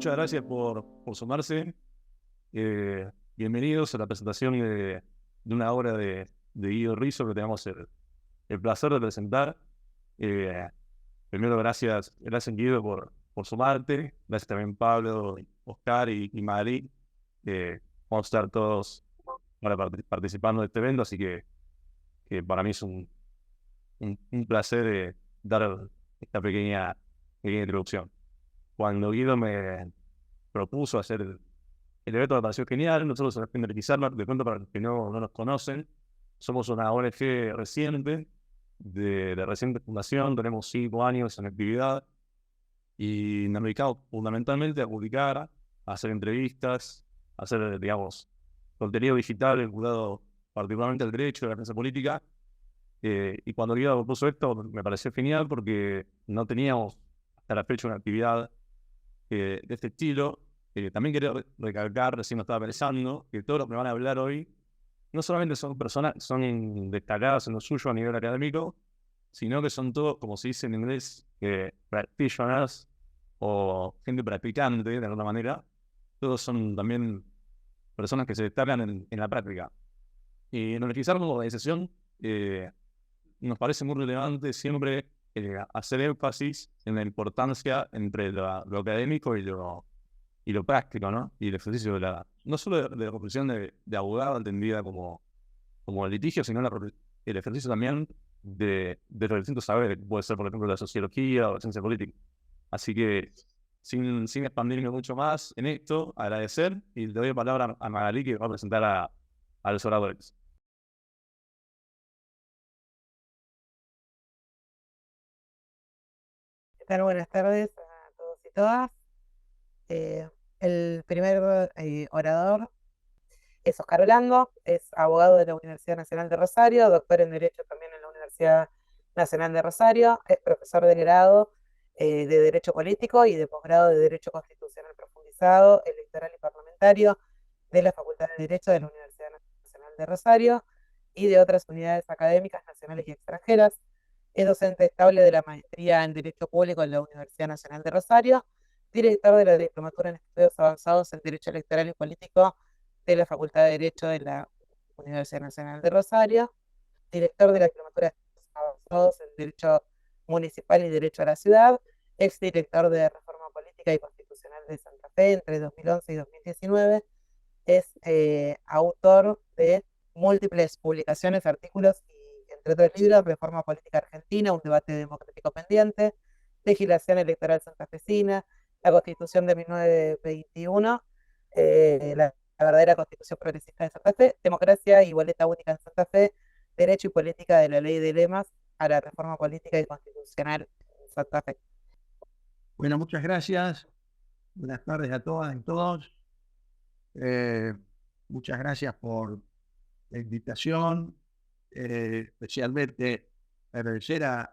muchas gracias por sumarse. Bienvenidos a la presentación de una obra de Guido Rizzo que tenemos el placer de presentar. Eh, Primero, gracias Guido por sumarte. Gracias también Pablo, Oscar y Mari. Vamos a estar todos ahora participando de este evento, así que para mí es un placer dar esta pequeña introducción. Cuando Guido me propuso hacer el evento, me pareció genial. Nosotros en Genderquizarla, de pronto para los que no nos conocen, somos una ONG reciente, de reciente fundación, tenemos 5 años en actividad y nos dedicamos fundamentalmente a publicar, a hacer entrevistas, a hacer, digamos, contenido digital vinculado particularmente al derecho, a la ciencia política. Y cuando Guido propuso esto, me pareció genial porque no teníamos hasta la fecha una actividad de este estilo. También quería recalcar, recién lo estaba pensando, que todos los que van a hablar hoy no solamente son personas que son destacadas en lo suyo a nivel académico, sino que son todos, como se dice en inglés, practitioners o gente practicante de alguna manera. Todos son también personas que se destacan en la práctica. Y en organizar como organización, nos parece muy relevante siempre hacer énfasis en la importancia entre lo académico y lo práctico, ¿no? Y el ejercicio no solo de la profesión de abogado entendida como el litigio, sino el ejercicio también de los distintos saberes, que puede ser, por ejemplo, la sociología o la ciencia política. Así que, sin expandirme mucho más en esto, agradecer y le doy la palabra a Magalí, que va a presentar a los oradores. ¿Qué tal? Buenas tardes a todos y todas. Eh, el primer orador es Oscar Blanco, es abogado de la Universidad Nacional de Rosario, doctor en Derecho también en la Universidad Nacional de Rosario, es profesor de grado de Derecho Político y de posgrado de Derecho Constitucional Profundizado, electoral y parlamentario de la Facultad de Derecho de la Universidad Nacional de Rosario y de otras unidades académicas nacionales y extranjeras. Es docente estable de la maestría en Derecho Público en la Universidad Nacional de Rosario, director de la Diplomatura en Estudios Avanzados en Derecho Electoral y Político de la Facultad de Derecho de la Universidad Nacional de Rosario, director de la Diplomatura de Estudios Avanzados en Derecho Municipal y Derecho a la Ciudad, exdirector de Reforma Política y Constitucional de Santa Fe entre 2011 y 2019, es autor de múltiples publicaciones, artículos y, entre otros libros, Reforma Política Argentina, un debate democrático pendiente, Legislación Electoral Santafesina, la Constitución de 1921, la verdadera Constitución Progresista de Santa Fe, Democracia y Boleta Única en Santa Fe, Derecho y Política de la Ley de Lemas a la Reforma Política y Constitucional en Santa Fe. Bueno, muchas gracias. Buenas tardes a todas y todos. Muchas gracias por la invitación. Especialmente agradecer al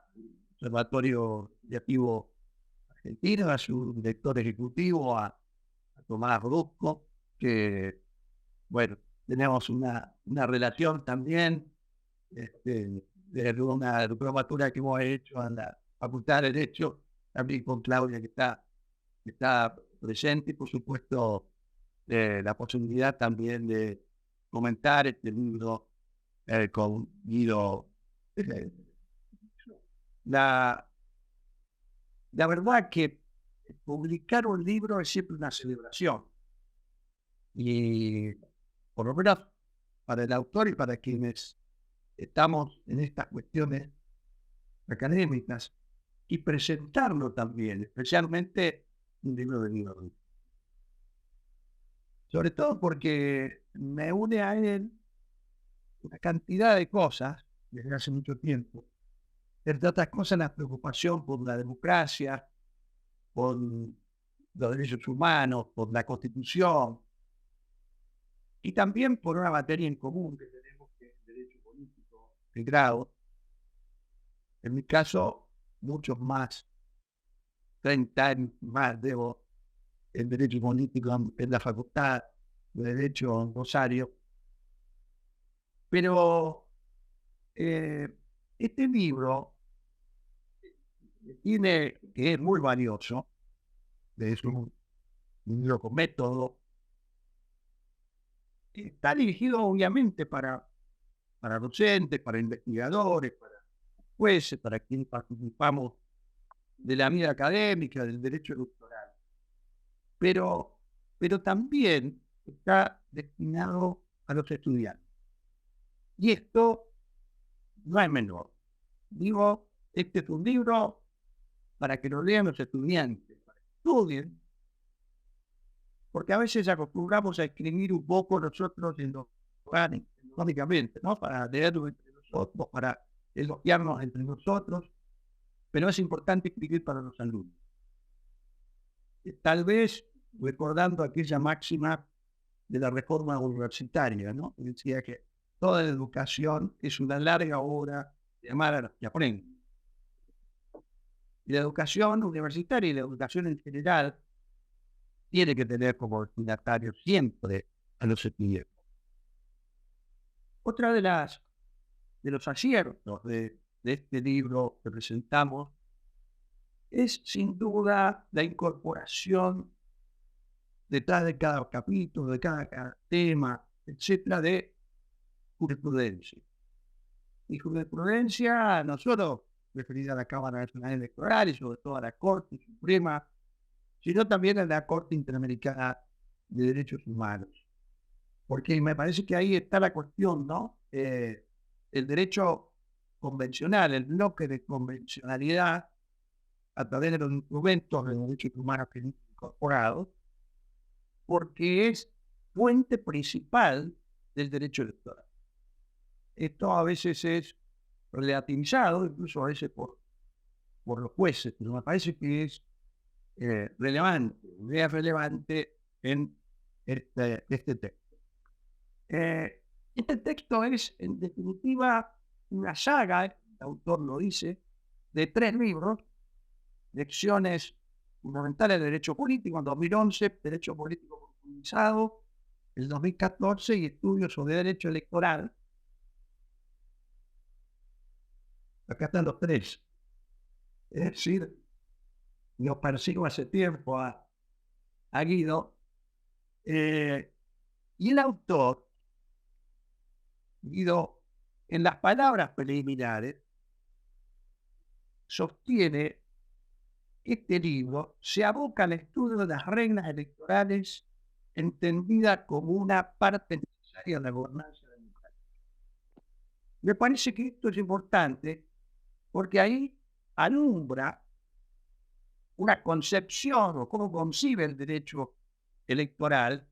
Observatorio Legislativo Argentino, a su director ejecutivo, a Tomás Brusco, que, bueno, tenemos una relación también de una diplomatura que hemos hecho en la Facultad de Derecho, también con Claudia, que está presente, y por supuesto la posibilidad también de comentar este libro con Guido. Eh, la, la verdad que publicar un libro es siempre una celebración, y por lo menos para el autor y para quienes estamos en estas cuestiones académicas, y presentarlo también, especialmente un libro de Guido. Sobre todo porque me une a él una cantidad de cosas desde hace mucho tiempo. Entre otras cosas, la preocupación por la democracia, por los derechos humanos, por la Constitución, y también por una materia en común que tenemos, que es el derecho político de grado. En mi caso, muchos más, 30 años más debo el derecho político en la Facultad de Derecho en Rosario. Pero este libro que es muy valioso, de eso un libro con método. Está dirigido obviamente para docentes, para investigadores, para jueces, para quienes participamos de la vida académica, del derecho electoral. Pero también está destinado a los estudiantes. Y esto no es menor. Digo, este es un libro para que lo lean los estudiantes, para que estudien, porque a veces acostumbramos a escribir un poco nosotros lógicamente, ¿no? Para leerlo entre nosotros, para elogiarnos entre nosotros, pero es importante escribir para los alumnos. Tal vez recordando aquella máxima de la reforma universitaria, ¿no? Que decía que toda la educación es una larga obra de amar a los que aprenden. Y la educación universitaria y la educación en general tiene que tener como destinatario siempre a los estudiantes. Otra de los aciertos de este libro que presentamos es sin duda la incorporación detrás de cada capítulo, de cada tema, etcétera, de jurisprudencia. Y jurisprudencia no solo referida a la Cámara Nacional Electoral y sobre todo a la Corte Suprema, sino también a la Corte Interamericana de Derechos Humanos. Porque me parece que ahí está la cuestión, ¿no? El derecho convencional, el bloque de convencionalidad a través de los instrumentos de derechos humanos que han incorporado, porque es fuente principal del derecho electoral. Esto a veces es relativizado, incluso a veces por los jueces, pero me parece que es relevante, idea relevante en este texto. Este texto es, en definitiva, una saga, el autor lo dice, de 3 libros, Lecciones fundamentales de derecho político en 2011, Derecho político profundizado, el 2014 y Estudios sobre derecho electoral. Acá están los 3. Es decir, yo persigo hace tiempo a Guido, y el autor, Guido, en las palabras preliminares, sostiene que este libro se aboca al estudio de las reglas electorales entendidas como una parte necesaria de la gobernanza democrática. Me parece que esto es importante porque ahí alumbra una concepción o cómo concibe el derecho electoral,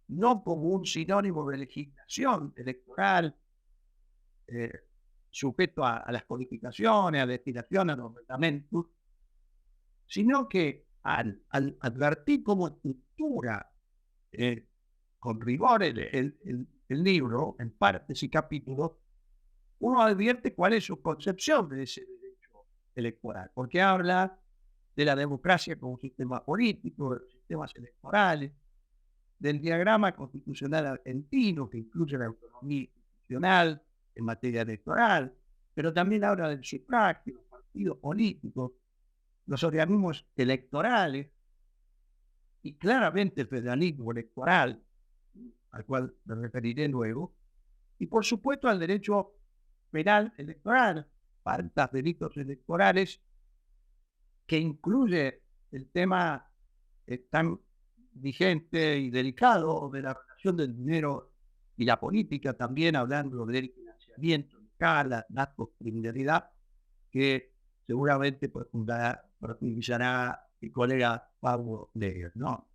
no como un sinónimo de legislación electoral sujeto a las codificaciones, a destinación, a los reglamentos, sino que al advertir cómo estructura con rigor el libro, en partes y capítulos, uno advierte cuál es su concepción de ese derecho electoral, porque habla de la democracia como sistema político, de los sistemas electorales, del diagrama constitucional argentino que incluye la autonomía institucional en materia electoral, pero también habla del sufragio, los partidos políticos, los organismos electorales y claramente el federalismo electoral, al cual me referiré luego, y por supuesto al derecho penal electoral, faltas, delitos electorales, que incluye el tema tan vigente y delicado de la relación del dinero y la política, también hablando del financiamiento, la narcocriminalidad, que seguramente profundizará el colega Pablo Leger, ¿no?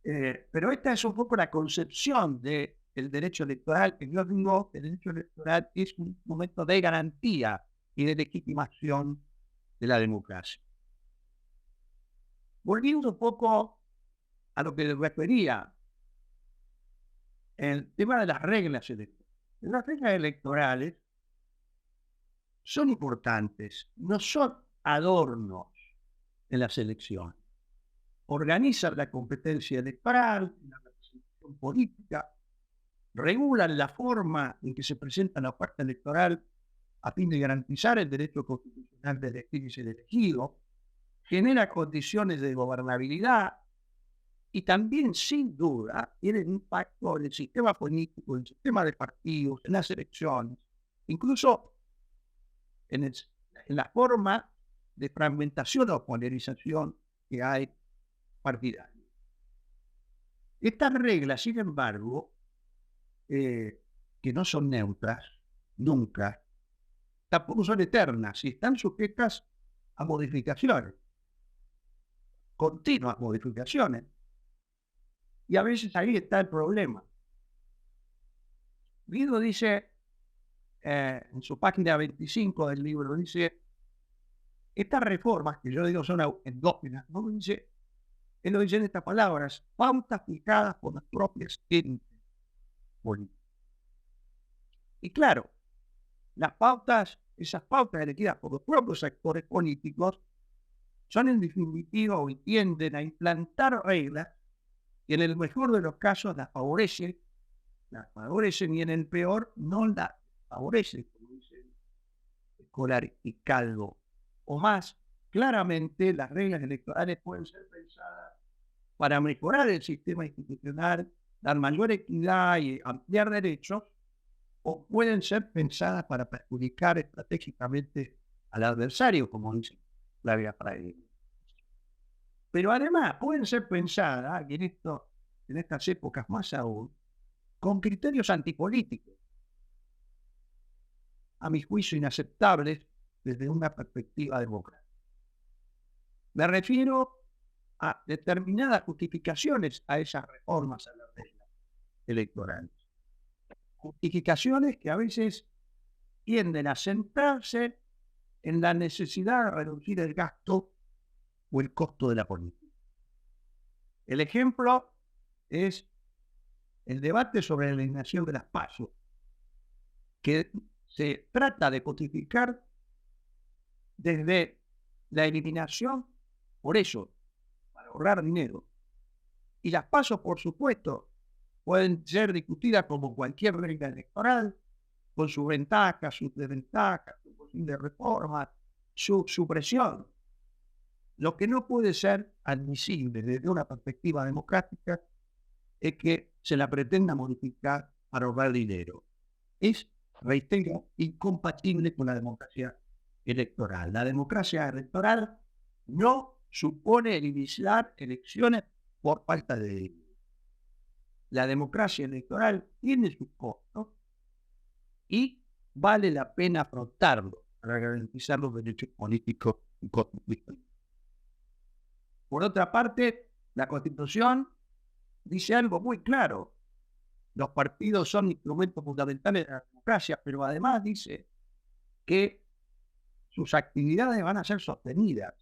Pero esta es un poco la concepción del derecho electoral, que yo digo que el derecho electoral es un momento de garantía y de legitimación de la democracia. Volviendo un poco a lo que les refería, el tema de las reglas electorales. Las reglas electorales son importantes, no son adornos en las elecciones. Organizan la competencia electoral, la representación política, regulan la forma en que se presenta la oferta electoral a fin de garantizar el derecho constitucional de elegir y ser elegido, genera condiciones de gobernabilidad, y también, sin duda, tienen impacto en el sistema político, en el sistema de partidos, en las elecciones, incluso en la forma de fragmentación o polarización que hay partidaria. Estas reglas, sin embargo, que no son neutras, nunca, tampoco son eternas y están sujetas a modificaciones, continuas modificaciones. Y a veces ahí está el problema. Guido dice, en su página 25 del libro, dice, estas reformas, que yo digo son endógenas, ¿no? Dice, él lo dice en estas palabras, pautas fijadas por las propias élites políticas. Y claro, esas pautas elegidas por los propios actores políticos, son en definitiva o tienden a implantar reglas que en el mejor de los casos las favorecen y en el peor no las favorecen, como dicen Escolar y Calvo. O más, claramente las reglas electorales pueden ser pensadas para mejorar el sistema institucional, dar mayor equidad y ampliar derechos, o pueden ser pensadas para perjudicar estratégicamente al adversario, como dice Flavia Fraile. Pero además pueden ser pensadas, y en estas épocas más aún, con criterios antipolíticos, a mi juicio inaceptables desde una perspectiva democrática. Me refiero a determinadas justificaciones a esas reformas a las reglas electorales. Justificaciones que a veces tienden a centrarse en la necesidad de reducir el gasto o el costo de la política. El ejemplo es el debate sobre la eliminación de las PASO, que se trata de codificar desde la eliminación, por eso, para ahorrar dinero. Y las PASO, por supuesto, pueden ser discutidas como cualquier regla electoral, con sus ventajas, sus desventajas, su posible reforma, su supresión. Lo que no puede ser admisible desde una perspectiva democrática es que se la pretenda modificar para ahorrar dinero. Es, reitero, incompatible con la democracia electoral. La democracia electoral no supone iniciar elecciones por falta de dinero. La democracia electoral tiene sus costos y vale la pena afrontarlo para garantizar los derechos políticos y constitucionales. Por otra parte, la Constitución dice algo muy claro. Los partidos son instrumentos fundamentales de la democracia, pero además dice que sus actividades van a ser sostenidas,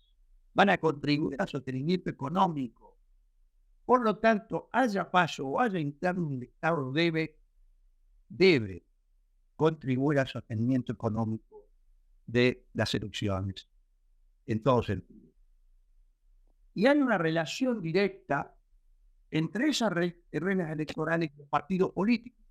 van a contribuir al sostenimiento económico. Por lo tanto, haya PASO o haya interno, el Estado debe contribuir al sostenimiento económico de las elecciones, en todo sentido. Y hay una relación directa entre esas reglas electorales y los partidos políticos.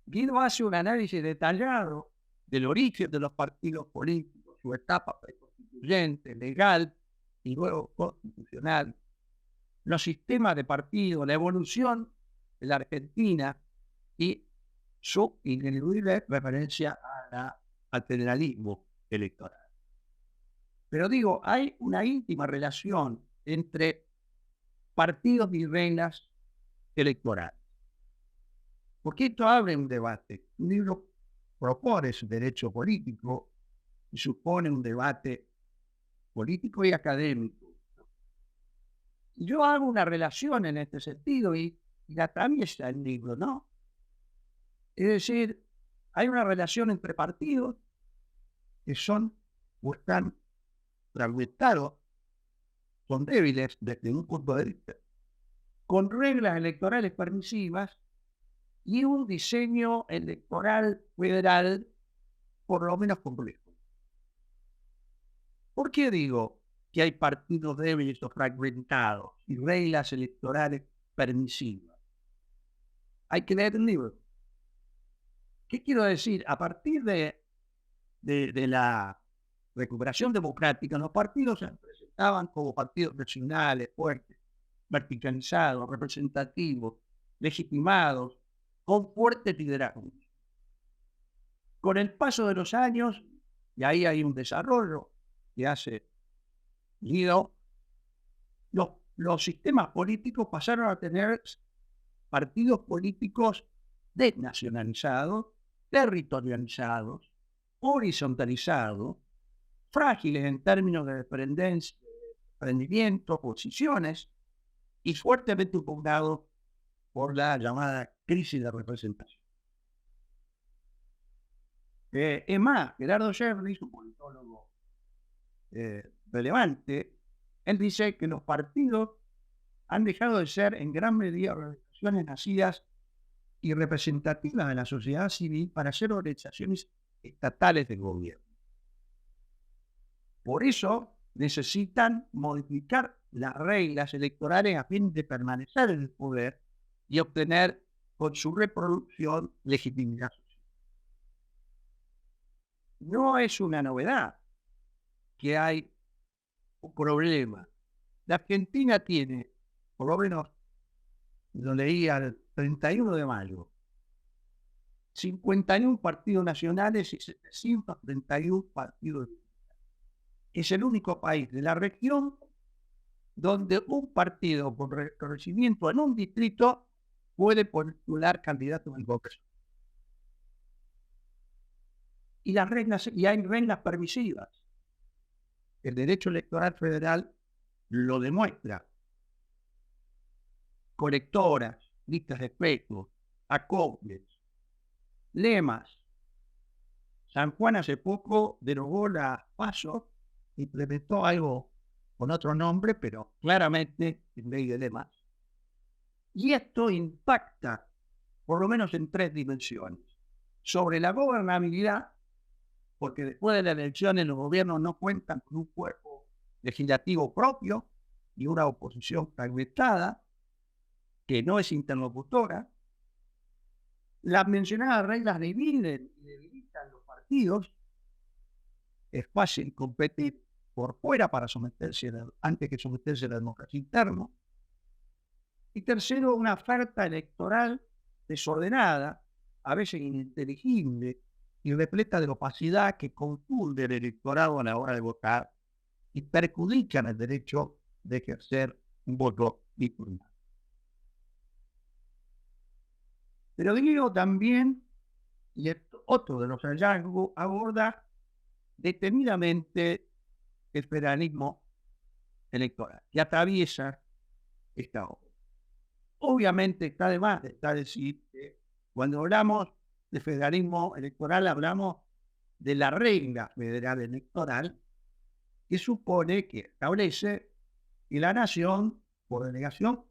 Guido hace un análisis detallado del origen de los partidos políticos, su etapa preconstituyente, legal y luego constitucional, los sistemas de partidos, la evolución de la Argentina y su ineludible referencia al federalismo electoral. Pero digo, hay una íntima relación entre partidos y reglas electorales. Porque esto abre un debate. Un libro propone su derecho político y supone un debate político y académico. Yo hago una relación en este sentido y la atraviesa el libro, ¿no? Es decir, hay una relación entre partidos que son o están fragmentados, son débiles desde un punto de vista, con reglas electorales permisivas y un diseño electoral federal por lo menos complejo. ¿Por qué digo que hay partidos débiles o fragmentados y reglas electorales permisivas? Hay que leer el libro. ¿Qué quiero decir? A partir de la recuperación democrática, los partidos se presentaban como partidos nacionales fuertes, verticalizados, representativos, legitimados, con fuertes liderazgos. Con el paso de los años, y ahí hay un desarrollo que hace Guido, los sistemas políticos pasaron a tener partidos políticos desnacionalizados, territorializados, horizontalizados, frágiles en términos de dependencia, rendimiento, posiciones, y fuertemente impugnados por la llamada crisis de representación. Es más, Gerardo Sherry, un politólogo relevante, él dice que los partidos han dejado de ser en gran medida organizaciones nacidas y representativas de la sociedad civil para ser organizaciones estatales de gobierno. Por eso necesitan modificar las reglas electorales a fin de permanecer en el poder y obtener con su reproducción legitimidad social. No es una novedad que hay un problema. La Argentina tiene, por lo menos lo leía el 31 de mayo, 51 partidos nacionales y 731 partidos. Es el único país de la región donde un partido con reconocimiento en un distrito puede postular candidatos al Congreso. Y hay reglas permisivas. El derecho electoral federal lo demuestra. Colectoras, listas de espectros, acoples, lemas. San Juan hace poco derogó la PASO, implementó algo con otro nombre, pero claramente en ley de lemas. Y esto impacta, por lo menos en 3 dimensiones. Sobre la gobernabilidad, porque después de las elecciones los gobiernos no cuentan con un cuerpo legislativo propio y una oposición fragmentada, que no es interlocutora. Las mencionadas reglas dividen y debilitan los partidos. Es fácil competir por fuera para antes que someterse a la democracia interna. Y tercero, una oferta electoral desordenada, a veces ininteligible y repleta de opacidad que confunde el electorado a la hora de votar y perjudican el derecho de ejercer un voto dignado. Pero digo también, y otro de los hallazgos, aborda detenidamente el federalismo electoral y atraviesa esta obra. Obviamente está de más decir que cuando hablamos de federalismo electoral hablamos de la regla federal electoral que supone que establece que la nación, por delegación,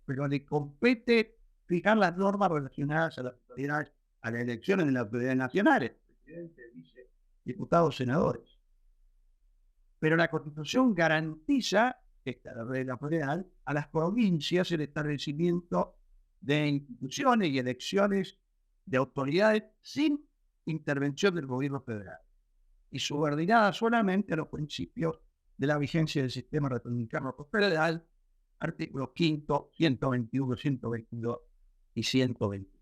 pero le compete fijar las normas relacionadas a las elecciones de las autoridades nacionales, presidente, vice, diputados, senadores. Pero la Constitución garantiza, esta es la regla federal, a las provincias el establecimiento de instituciones y elecciones de autoridades sin intervención del gobierno federal y subordinada solamente a los principios de la vigencia del sistema republicano federal, artículos 5, 121, 122 y 120.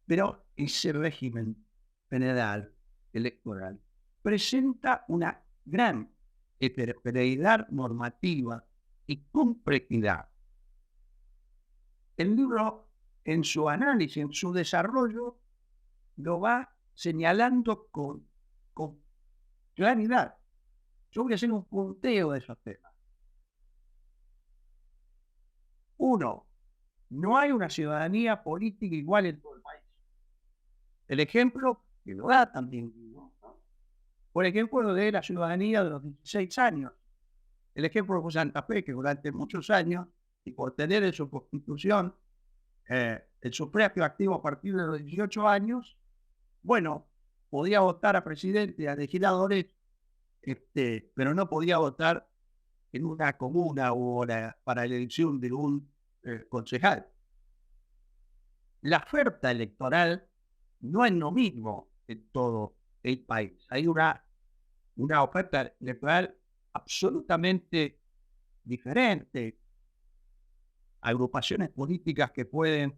Pero ese régimen federal electoral presenta una gran heterogeneidad normativa y complejidad. El libro, en su análisis, en su desarrollo, lo va señalando con claridad. Yo voy a hacer un punteo de esos temas. 1. No hay una ciudadanía política igual en todo el país. El ejemplo que lo da también, ¿no? Por ejemplo, de la ciudadanía de los 16 años. El ejemplo de Santa Fe, que durante muchos años, y por tener en su constitución el sufragio activo a partir de los 18 años, podía votar a presidente y a legisladores, pero no podía votar en una comuna o para la elección de un concejal. La oferta electoral no es lo mismo en todo el país. Hay una oferta electoral absolutamente diferente agrupaciones políticas que pueden,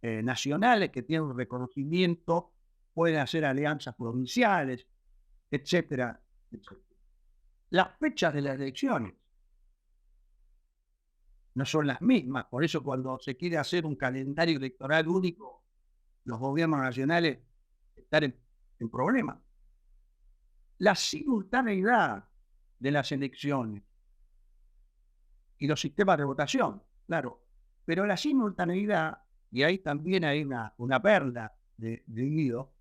nacionales, que tienen un reconocimiento, pueden hacer alianzas provinciales, etcétera, etcétera. Las fechas de las elecciones no son las mismas, por eso cuando se quiere hacer un calendario electoral único, los gobiernos nacionales están en problemas. La simultaneidad de las elecciones y los sistemas de votación, claro, pero la simultaneidad, y ahí también hay una perla de Guido,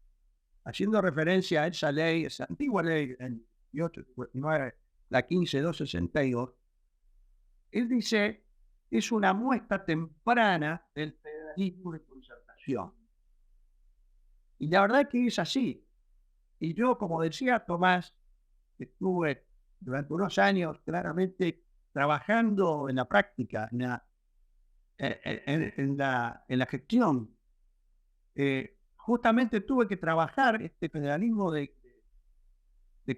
haciendo referencia a esa ley, esa antigua ley, en 1859, la 15262, él dice, es una muestra temprana del federalismo de concertación. Y la verdad que es así. Y yo, como decía Tomás, estuve durante unos años claramente trabajando en la práctica, en la gestión. Justamente tuve que trabajar este federalismo de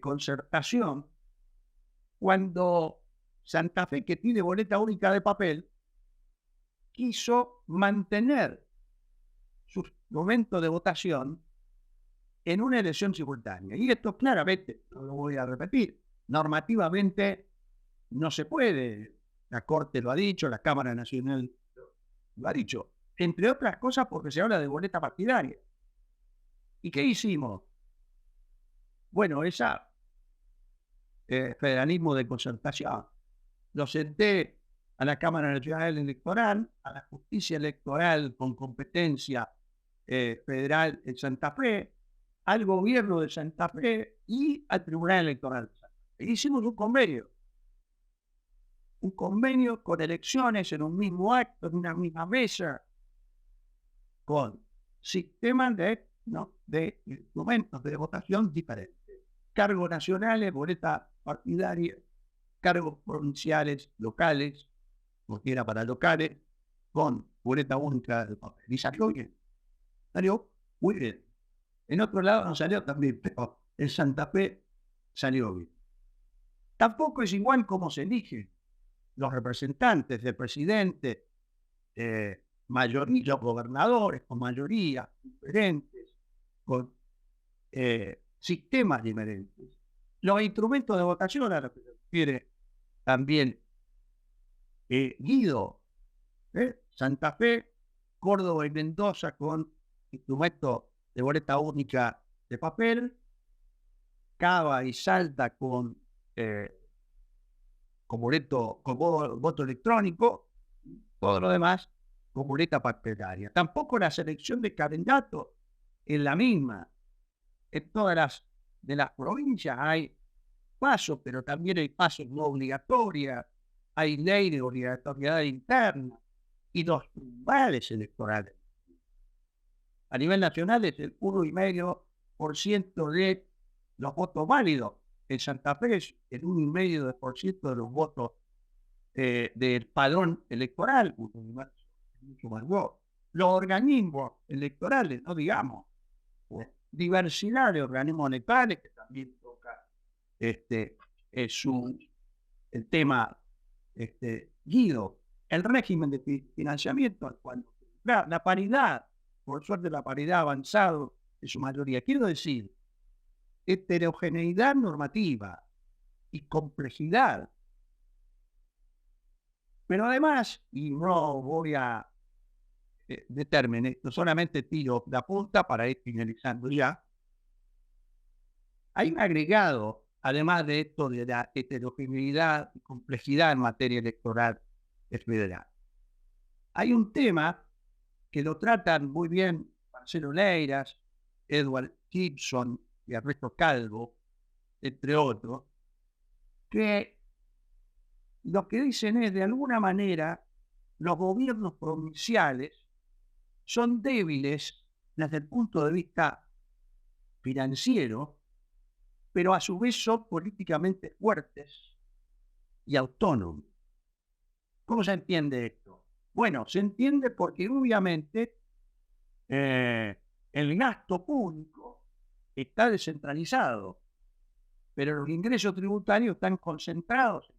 concertación cuando Santa Fe, que tiene boleta única de papel, quiso mantener sus momentos de votación en una elección simultánea. Y esto claramente, no lo voy a repetir, normativamente no se puede. La Corte lo ha dicho, la Cámara Nacional lo ha dicho, entre otras cosas porque se habla de boleta partidaria. ¿Y qué hicimos? Bueno, esa federalismo de concertación lo senté a la Cámara Nacional Electoral, a la Justicia Electoral con competencia federal en Santa Fe, al gobierno de Santa Fe y al Tribunal Electoral. E hicimos un convenio con elecciones en un mismo acto, en una misma mesa, con sistemas de instrumentos de votación diferentes. Cargos nacionales, boleta partidaria, cargos provinciales, locales, porque era para locales, con boleta única de papel. Y salió bien. Salió muy bien. En otro lado no salió también, pero en Santa Fe salió bien. Tampoco es igual cómo se eligen los representantes del presidente, mayoría, los gobernadores con mayoría diferentes, con sistemas diferentes. Los instrumentos de votación a los que se refiere también Guido, Santa Fe, Córdoba y Mendoza con instrumentos de boleta única de papel, Cava y Salta con voto electrónico, todo lo demás con boleta partidaria. Tampoco la selección de candidatos es la misma. En todas las provincias hay pasos, pero también hay pasos no obligatorios, hay ley de obligatoriedad interna y los tribunales electorales. A nivel nacional es el 1,5% de los votos válidos. En Santa Fe es el 1,5% de los votos del padrón electoral. Mucho más votos. Los organismos electorales, no digamos, diversidad de organismos electorales, que también toca el tema Guido, el régimen de financiamiento, la paridad, por suerte la paridad ha avanzado en su mayoría. Quiero decir, heterogeneidad normativa y complejidad. Pero además, y no voy a determinar esto, solamente tiro la punta para ir finalizando ya, hay un agregado, además de esto de la heterogeneidad y complejidad en materia electoral federal. Hay un tema que lo tratan muy bien Marcelo Leiras, Edward Gibson y Ernesto Calvo, entre otros, que lo que dicen es, de alguna manera, los gobiernos provinciales son débiles desde el punto de vista financiero, pero a su vez son políticamente fuertes y autónomos. ¿Cómo se entiende esto? Bueno, se entiende porque obviamente el gasto público está descentralizado, pero los ingresos tributarios están concentrados.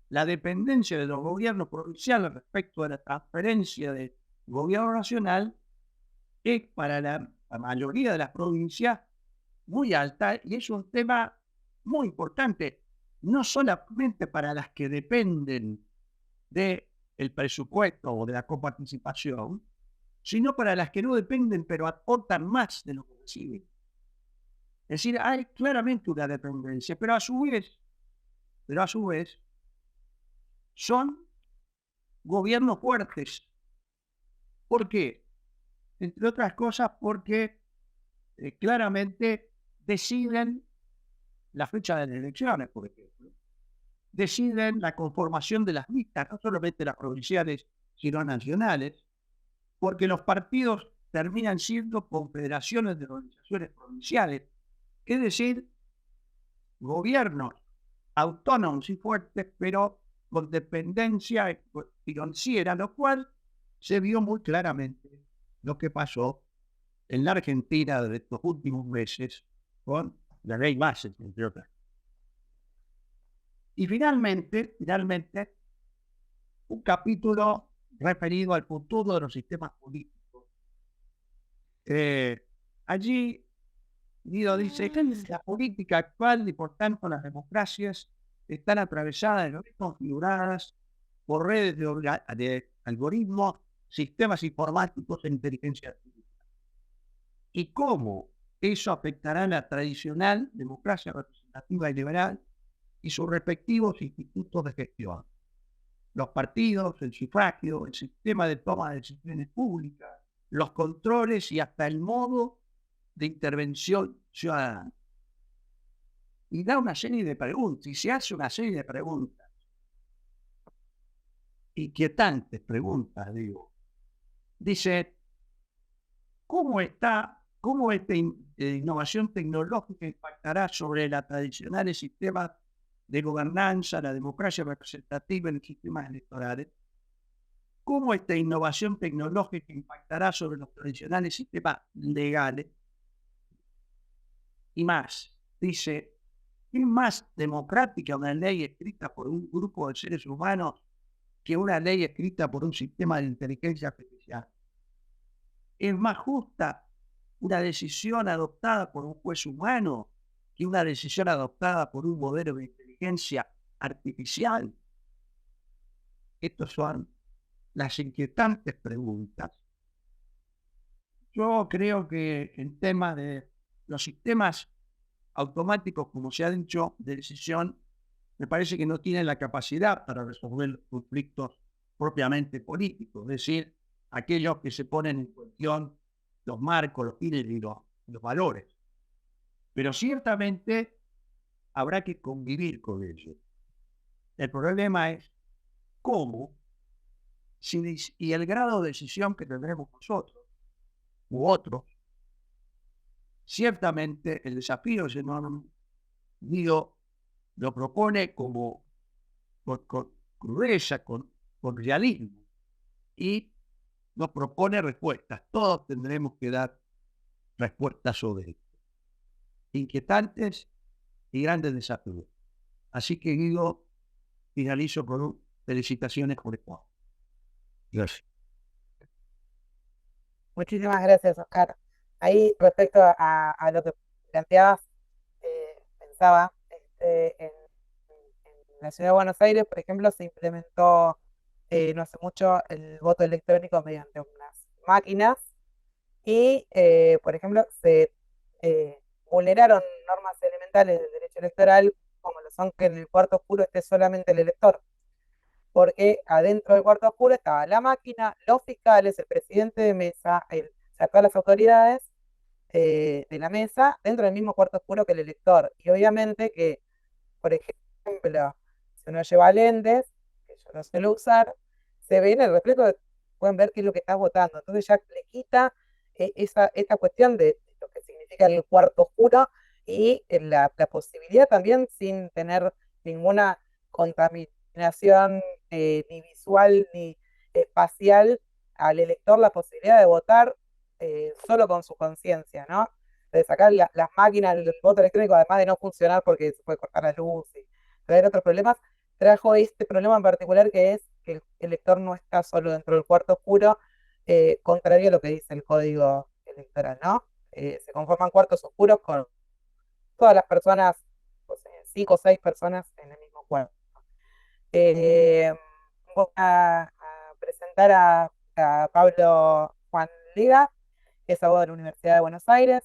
la dependencia de los gobiernos provinciales respecto a la transferencia del gobierno nacional es para la mayoría de las provincias muy alta y es un tema muy importante, no solamente para las que dependen del presupuesto o de la coparticipación, sino para las que no dependen pero aportan más de lo que reciben. Es decir, hay claramente una dependencia, pero a su vez son gobiernos fuertes. ¿Por qué? Entre otras cosas porque claramente deciden la fecha de las elecciones, por ejemplo. Deciden la conformación de las listas, no solamente las provinciales, sino nacionales, porque los partidos terminan siendo confederaciones de organizaciones provinciales, es decir, gobiernos autónomos y fuertes, pero con dependencia financiera, lo cual se vio muy claramente lo que pasó en la Argentina de estos últimos meses con la ley Maset, entre otras. Y finalmente, un capítulo referido al futuro de los sistemas políticos. Allí Guido dice que la política actual y por tanto las democracias están atravesadas y configuradas por redes de algoritmos, sistemas informáticos e inteligencia artificial. ¿Y cómo eso afectará a la tradicional democracia representativa y liberal y sus respectivos institutos de gestión? Los partidos, el sufragio, el sistema de toma de decisiones públicas, los controles y hasta el modo de intervención ciudadana. Y da una serie de preguntas, y se hace una serie de preguntas, inquietantes preguntas, digo. Dice, ¿cómo esta innovación tecnológica impactará sobre los tradicionales sistemas de gobernanza, la democracia representativa en los sistemas electorales? ¿Cómo esta innovación tecnológica impactará sobre los tradicionales sistemas legales? Y más, dice, ¿es más democrática una ley escrita por un grupo de seres humanos que una ley escrita por un sistema de inteligencia artificial? ¿Es más justa una decisión adoptada por un juez humano que una decisión adoptada por un modelo de inteligencia artificial? Estas son las inquietantes preguntas. Yo creo que en temas de los sistemas automáticos, como se ha dicho, de decisión, me parece que no tienen la capacidad para resolver los conflictos propiamente políticos, es decir, aquellos que se ponen en cuestión los marcos, los fines y los valores. Pero ciertamente habrá que convivir con ellos. El problema es cómo y el grado de decisión que tendremos nosotros u otros. Ciertamente el desafío es enorme. Digo, lo propone como con crudeza, con realismo, y nos propone respuestas. Todos tendremos que dar respuestas sobre esto. Inquietantes y grandes desafíos. Así que digo, finalizo con felicitaciones por esto. Gracias. Muchísimas gracias, Oscar. Ahí, respecto a lo que planteabas, pensaba en la ciudad de Buenos Aires, por ejemplo, se implementó no hace mucho el voto electrónico mediante unas máquinas y, por ejemplo, se vulneraron normas elementales del derecho electoral, como lo son que en el cuarto oscuro esté solamente el elector, porque adentro del cuarto oscuro estaba la máquina, los fiscales, el presidente de mesa, o sea, todas las autoridades de la mesa dentro del mismo cuarto oscuro que el elector. Y obviamente que, por ejemplo, si uno lleva lentes, que yo no suelo usar, se ve en el reflejo, pueden ver qué es lo que está votando. Entonces ya le quita esta cuestión de lo que significa el cuarto oscuro y la posibilidad también, sin tener ninguna contaminación ni visual ni espacial, al elector la posibilidad de votar solo con su conciencia, ¿no? De sacar las máquinas del voto electrónico, además de no funcionar porque se puede cortar la luz y traer otros problemas, trajo este problema en particular, que es que el elector no está solo dentro del cuarto oscuro, contrario a lo que dice el código electoral, ¿no? Se conforman cuartos oscuros con todas las personas, pues, 5 o 6 personas en el mismo cuarto. Voy a presentar a Pablo Juan Liga, que es abogado de la Universidad de Buenos Aires,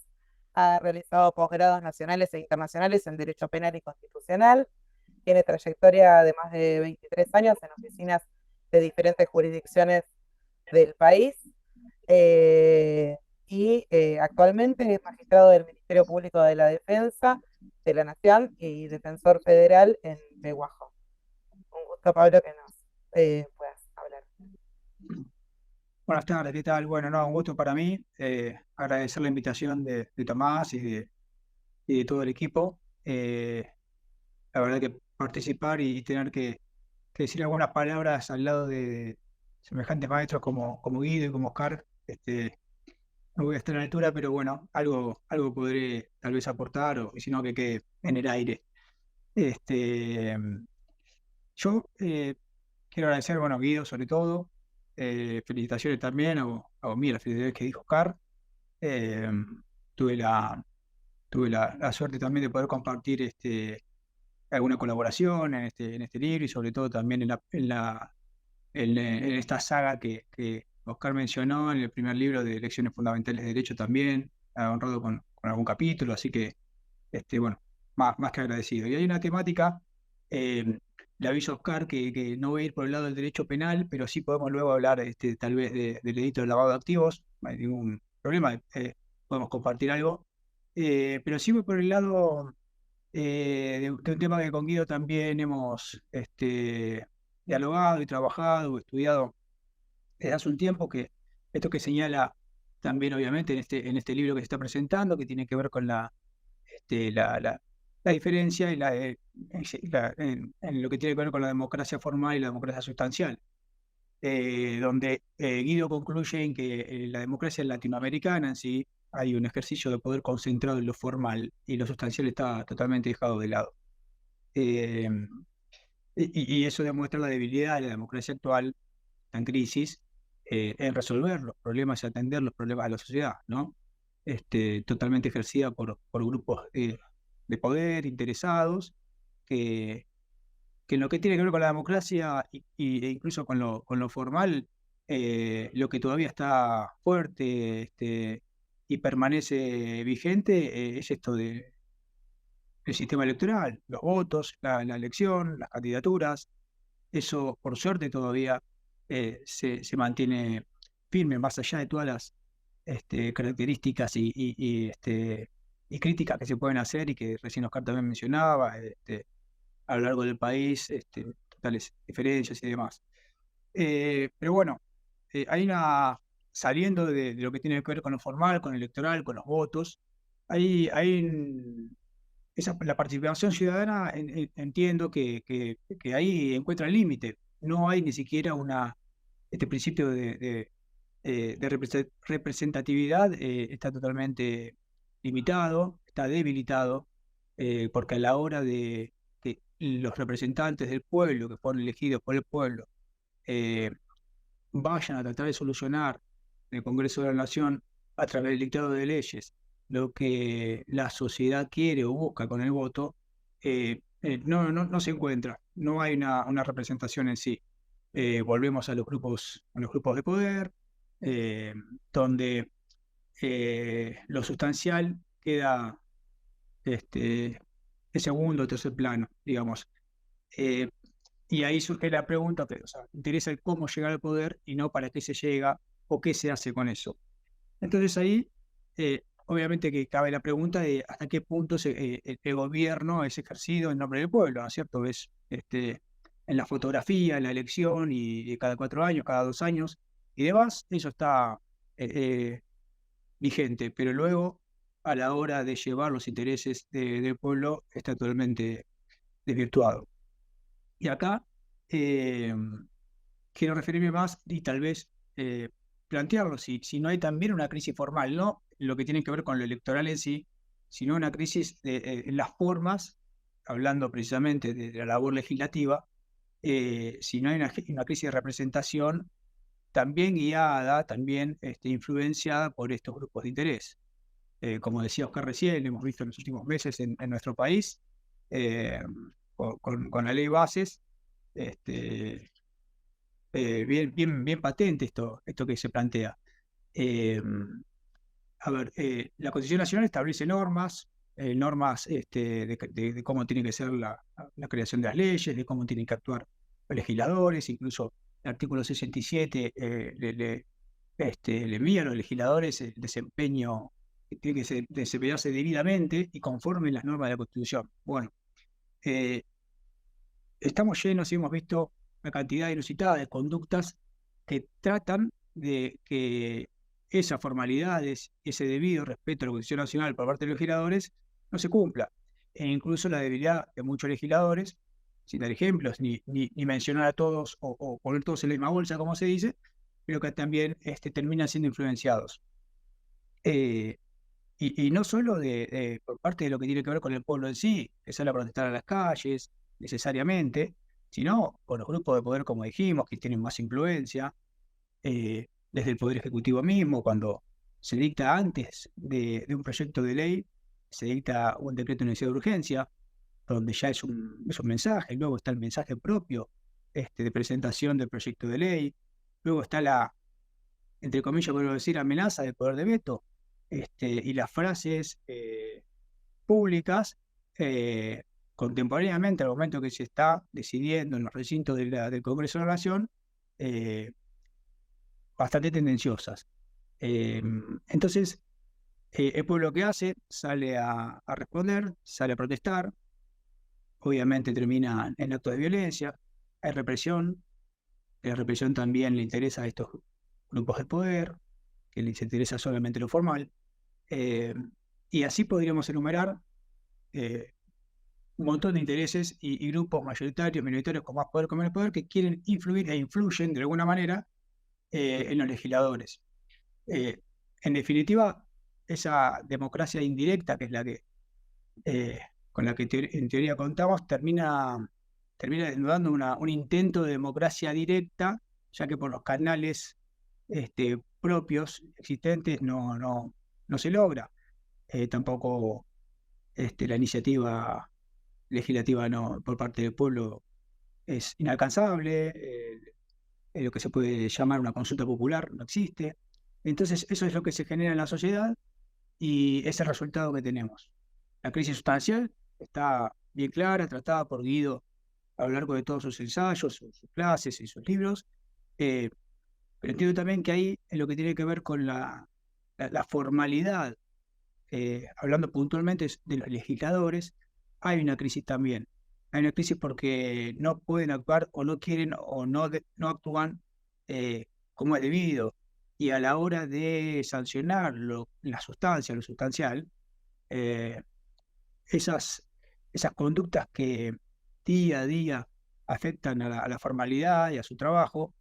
ha realizado posgrados nacionales e internacionales en Derecho Penal y Constitucional, tiene trayectoria de más de 23 años en oficinas de diferentes jurisdicciones del país, y actualmente es magistrado del Ministerio Público de la Defensa de la Nación y defensor federal en Pehuajó. Un gusto, Pablo, que nos puedas hablar. Buenas tardes, ¿qué tal? Bueno, no, un gusto para mí. Agradecer la invitación de Tomás y de todo el equipo. La verdad que participar y tener que decir algunas palabras al lado de semejantes maestros como Guido y como Oscar, no voy a estar a la altura, pero bueno, algo podré tal vez aportar, o si no, que quede en el aire. Yo quiero agradecer, bueno, a Guido sobre todo. Felicitaciones también a mí, las felicitaciones que dijo Oscar. Eh, tuve la suerte también de poder compartir alguna colaboración en este libro, y sobre todo también en esta saga que Oscar mencionó en el primer libro de Lecciones Fundamentales de Derecho también, honrado con algún capítulo, así que bueno, más que agradecido. Y hay una temática, le aviso a Oscar que no voy a ir por el lado del derecho penal, pero sí podemos luego hablar tal vez del delito del lavado de activos, no hay ningún problema, podemos compartir algo. Pero sí voy por el lado de un tema que con Guido también hemos dialogado y trabajado, estudiado desde hace un tiempo, que esto que señala también obviamente en este libro que se está presentando, que tiene que ver con la diferencia en lo que tiene que ver con la democracia formal y la democracia sustancial, donde Guido concluye en que la democracia latinoamericana en sí hay un ejercicio de poder concentrado en lo formal y lo sustancial está totalmente dejado de lado. Eh, y eso demuestra la debilidad de la democracia actual, está en crisis, en resolver los problemas y atender los problemas de la sociedad, ¿no? Totalmente ejercida por grupos de poder interesados que en lo que tiene que ver con la democracia e incluso con lo formal, lo que todavía está fuerte y permanece vigente es esto del sistema electoral, los votos, la elección, las candidaturas. Eso, por suerte, todavía se mantiene firme, más allá de todas las características y críticas que se pueden hacer y que recién Oscar también mencionaba, a lo largo del país, totales diferencias y demás. Pero bueno, hay saliendo de lo que tiene que ver con lo formal, con lo electoral, con los votos, la participación ciudadana, entiendo que ahí encuentra el límite. No hay ni siquiera este principio de representatividad, está totalmente limitado, está debilitado, porque a la hora de que los representantes del pueblo, que fueron elegidos por el pueblo, vayan a tratar de solucionar en el Congreso de la Nación a través del dictado de leyes lo que la sociedad quiere o busca con el voto, no se encuentra, no hay una representación en sí. Volvemos a los grupos de poder, donde lo sustancial queda en segundo o tercer plano, digamos. Y ahí surge la pregunta, o sea, interesa el cómo llegar al poder y no para qué se llega o qué se hace con eso. Entonces ahí, obviamente que cabe la pregunta de hasta qué punto el gobierno es ejercido en nombre del pueblo, ¿no es cierto? Ves en la fotografía, en la elección, y cada 4 años, cada 2 años y demás, eso está vigente, pero luego a la hora de llevar los intereses del pueblo está totalmente desvirtuado. Y acá quiero referirme más y tal vez plantearlo, si no hay también una crisis formal, no lo que tiene que ver con lo electoral en sí, sino una crisis en las formas, hablando precisamente de la labor legislativa, sino hay una crisis de representación también guiada, también influenciada por estos grupos de interés. Como decía Oscar recién, hemos visto en los últimos meses en nuestro país, con la ley Bases, bien patente esto que se plantea. La Constitución Nacional establece normas de cómo tiene que ser la creación de las leyes, de cómo tienen que actuar los legisladores, incluso el artículo 67 le envía a los legisladores el desempeño que tiene que desempeñarse debidamente y conforme las normas de la Constitución. Bueno, estamos llenos y hemos visto una cantidad inusitada de conductas que tratan de que esas formalidades, ese debido respeto a la Constitución Nacional por parte de los legisladores no se cumpla. E incluso la debilidad de muchos legisladores, sin dar ejemplos, ni mencionar a todos o poner todos en la misma bolsa, como se dice, pero que también terminan siendo influenciados. Y no solo por parte de lo que tiene que ver con el pueblo en sí, que sale a protestar a las calles, necesariamente, sino con los grupos de poder, como dijimos, que tienen más influencia, desde el Poder Ejecutivo mismo, cuando se dicta antes de un proyecto de ley, se dicta un decreto de necesidad de urgencia, donde ya es un mensaje, luego está el mensaje propio de presentación del proyecto de ley, luego está la, entre comillas, puedo decir, amenaza del poder de veto, y las frases públicas contemporáneamente al momento que se está decidiendo en los recintos del Congreso de la Nación, bastante tendenciosas. Entonces, el pueblo lo que hace, sale a responder, sale a protestar, obviamente termina en actos de violencia, hay represión, la represión también le interesa a estos grupos de poder, que les interesa solamente lo formal, y así podríamos enumerar un montón de intereses y grupos mayoritarios, minoritarios, con más poder, con menos poder, que quieren influir e influyen de alguna manera en los legisladores. En definitiva, esa democracia indirecta, que es la que con la que en teoría contamos, termina desnudando un intento de democracia directa, ya que por los canales propios existentes no se logra. Tampoco la iniciativa legislativa por parte del pueblo es inalcanzable, lo que se puede llamar una consulta popular no existe. Entonces eso es lo que se genera en la sociedad y es el resultado que tenemos. La crisis sustancial está bien clara, tratada por Guido a lo largo de todos sus ensayos, sus clases y sus libros, pero entiendo también que ahí, en lo que tiene que ver con la formalidad, hablando puntualmente de los legisladores, hay una crisis también. Hay una crisis porque no pueden actuar o no quieren o no actúan como es debido. Y a la hora de sancionar la sustancia, lo sustancial, esas conductas que día a día afectan a la formalidad y a su trabajo,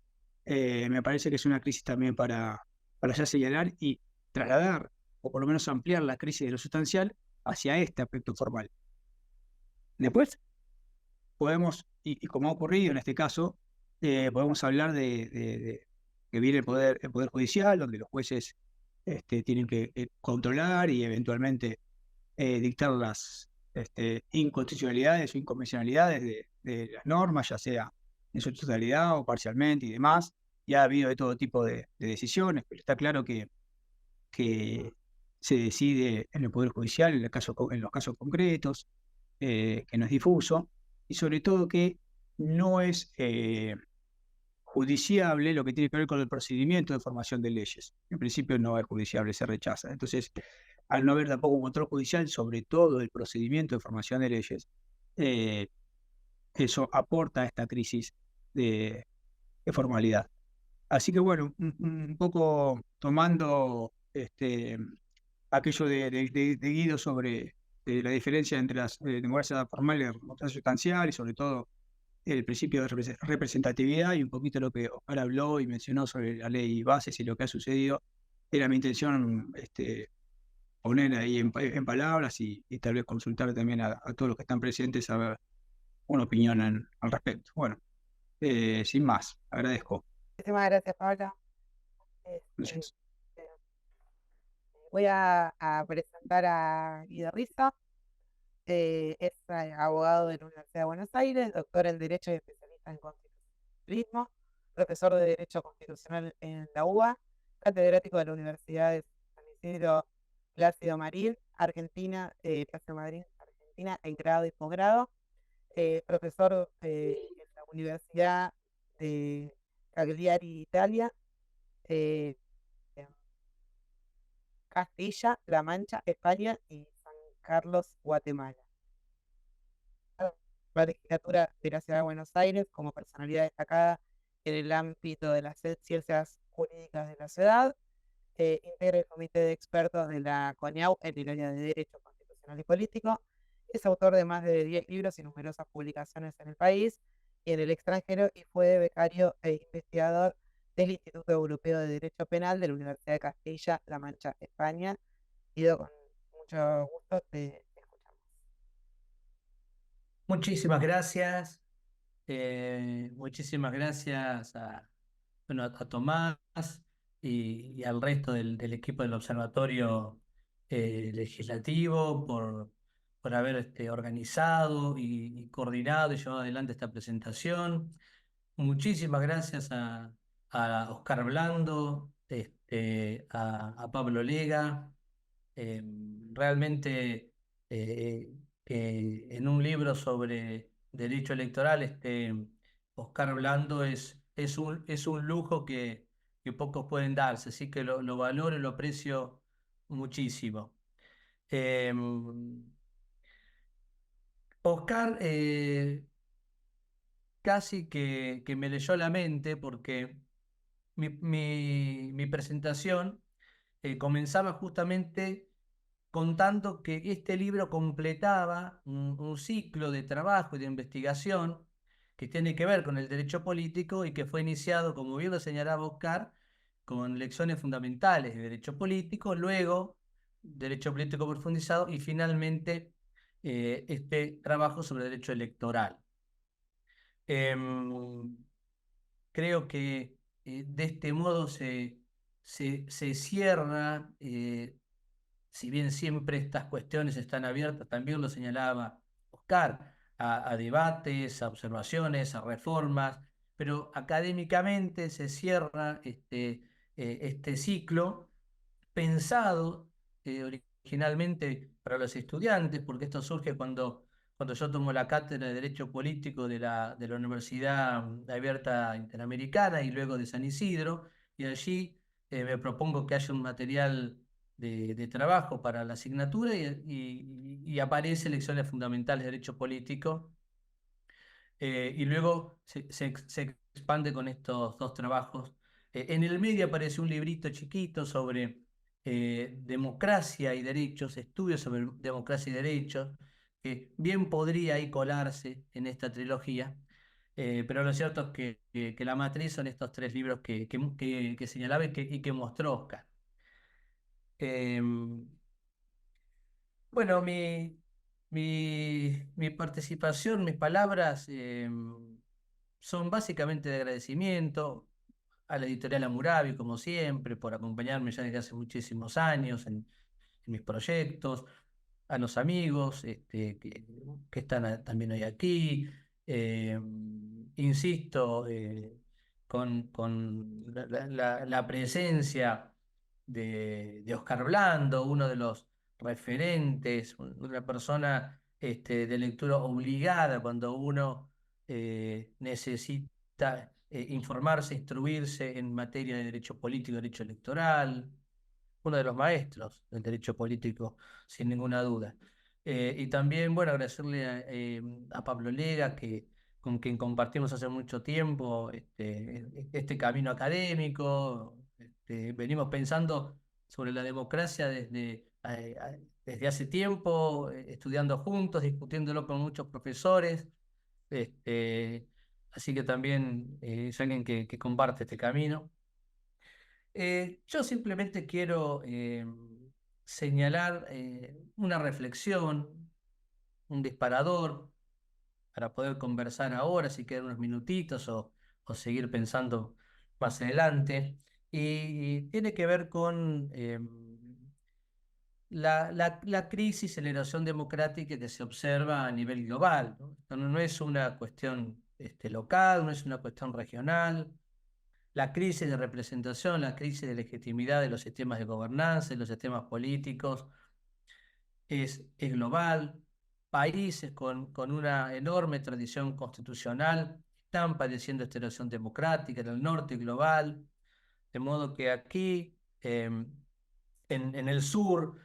me parece que es una crisis también para ya señalar y trasladar, o por lo menos ampliar la crisis de lo sustancial hacia este aspecto formal. Después podemos, y como ha ocurrido en este caso, podemos hablar de que viene el poder judicial, donde los jueces tienen que controlar y eventualmente dictar las inconstitucionalidades o inconvencionalidades de las normas, ya sea en su totalidad o parcialmente y demás. Ya ha habido de todo tipo de decisiones, pero está claro que se decide en el Poder Judicial, en los casos concretos, que no es difuso, y sobre todo que no es judiciable lo que tiene que ver con el procedimiento de formación de leyes. En principio no es judiciable, se rechaza. Entonces, al no haber tampoco un control judicial sobre todo el procedimiento de formación de leyes, eso aporta a esta crisis de formalidad. Así que bueno, un poco tomando aquello de Guido sobre la diferencia entre la democracia formal y la democracia sustancial, y sobre todo el principio de representatividad, y un poquito lo que Oscar habló y mencionó sobre la ley Bases y lo que ha sucedido, era mi intención poner ahí en palabras y tal vez consultar también a todos los que están presentes a ver una opinión al respecto. Bueno, Sin más, agradezco. Muchísimas gracias, Paula. Este, Gracias. voy a presentar a Guido Rizzo. Es abogado de la Universidad de Buenos Aires, doctor en Derecho y especialista en constitucionalismo, profesor de Derecho Constitucional en la UBA, catedrático de la Universidad de San Isidro Plácido Marín, Argentina, Plácido Marín, Argentina, en grado y posgrado, profesor en la Universidad de Cagliari, Italia, eh, Castilla-La Mancha, España y San Carlos, Guatemala. La legislatura de la Ciudad de Buenos Aires como personalidad destacada en el ámbito de las ciencias jurídicas de la ciudad. Integra el comité de expertos de la CONIAU en el área de Derecho Constitucional y Político. Es autor de más de 10 libros y numerosas publicaciones en el país y en el extranjero, y fue becario e investigador del Instituto Europeo de Derecho Penal de la Universidad de Castilla-La Mancha, España. Guido, con mucho gusto te escuchamos. Muchísimas gracias bueno, a Tomás y al resto del equipo del Observatorio Legislativo por haber organizado y coordinado y llevado adelante esta presentación. Muchísimas gracias a Oscar Blando, a Pablo Lega. Eh, Realmente que en un libro sobre derecho electoral, Oscar Blando es un lujo que pocos pueden darse, así que lo valoro y lo aprecio muchísimo. Eh, Oscar casi que me leyó la mente porque mi presentación comenzaba justamente contando que este libro completaba un ciclo de trabajo y de investigación que tiene que ver con el derecho político y que fue iniciado, como bien lo señalaba Oscar, con lecciones fundamentales de derecho político, luego derecho político profundizado y finalmente este trabajo sobre derecho electoral. Em, Creo que de este modo se cierra, si bien siempre estas cuestiones están abiertas, también lo señalaba Oscar, a debates, a observaciones, a reformas, pero académicamente se cierra este ciclo pensado originalmente para los estudiantes, porque esto surge cuando yo tomo la cátedra de Derecho Político de la Universidad Abierta Interamericana y luego de San Isidro, y allí me propongo que haya un material de trabajo para la asignatura y aparece Lecciones Fundamentales de Derecho Político, y luego se expande con estos dos trabajos. En el medio aparece un librito chiquito sobre democracia y derechos, estudios sobre democracia y derechos, que bien podría ahí colarse en esta trilogía, pero lo cierto es que la matriz son estos tres libros que señalaba y que mostró Oscar. Em, bueno, mi participación, mis palabras son básicamente de agradecimiento a la editorial Amurabi, como siempre, por acompañarme ya desde hace muchísimos años en mis proyectos, a los amigos que están también hoy aquí. eh, Insisto, con la presencia de Oscar Blando, uno de los referentes, una persona de lectura obligada cuando uno necesita informarse, instruirse en materia de derecho político, derecho electoral, uno de los maestros del derecho político, sin ninguna duda. Y también, bueno, agradecerle a Pablo Lega, con quien compartimos hace mucho tiempo este camino académico. Venimos pensando sobre la democracia desde hace tiempo, estudiando juntos, discutiéndolo con muchos profesores. Este, Así que también es alguien que comparte este camino. Yo simplemente quiero señalar una reflexión, un disparador, para poder conversar ahora, si quedan unos minutitos o seguir pensando más adelante. Y tiene que ver con la crisis en la erosión democrática que se observa a nivel global, ¿no? Esto no es una cuestión local, no es una cuestión regional. La crisis de representación, la crisis de legitimidad de los sistemas de gobernanza, de los sistemas políticos, es global. Países con una enorme tradición constitucional están padeciendo esta erosión democrática en el norte global, de modo que aquí, en el sur,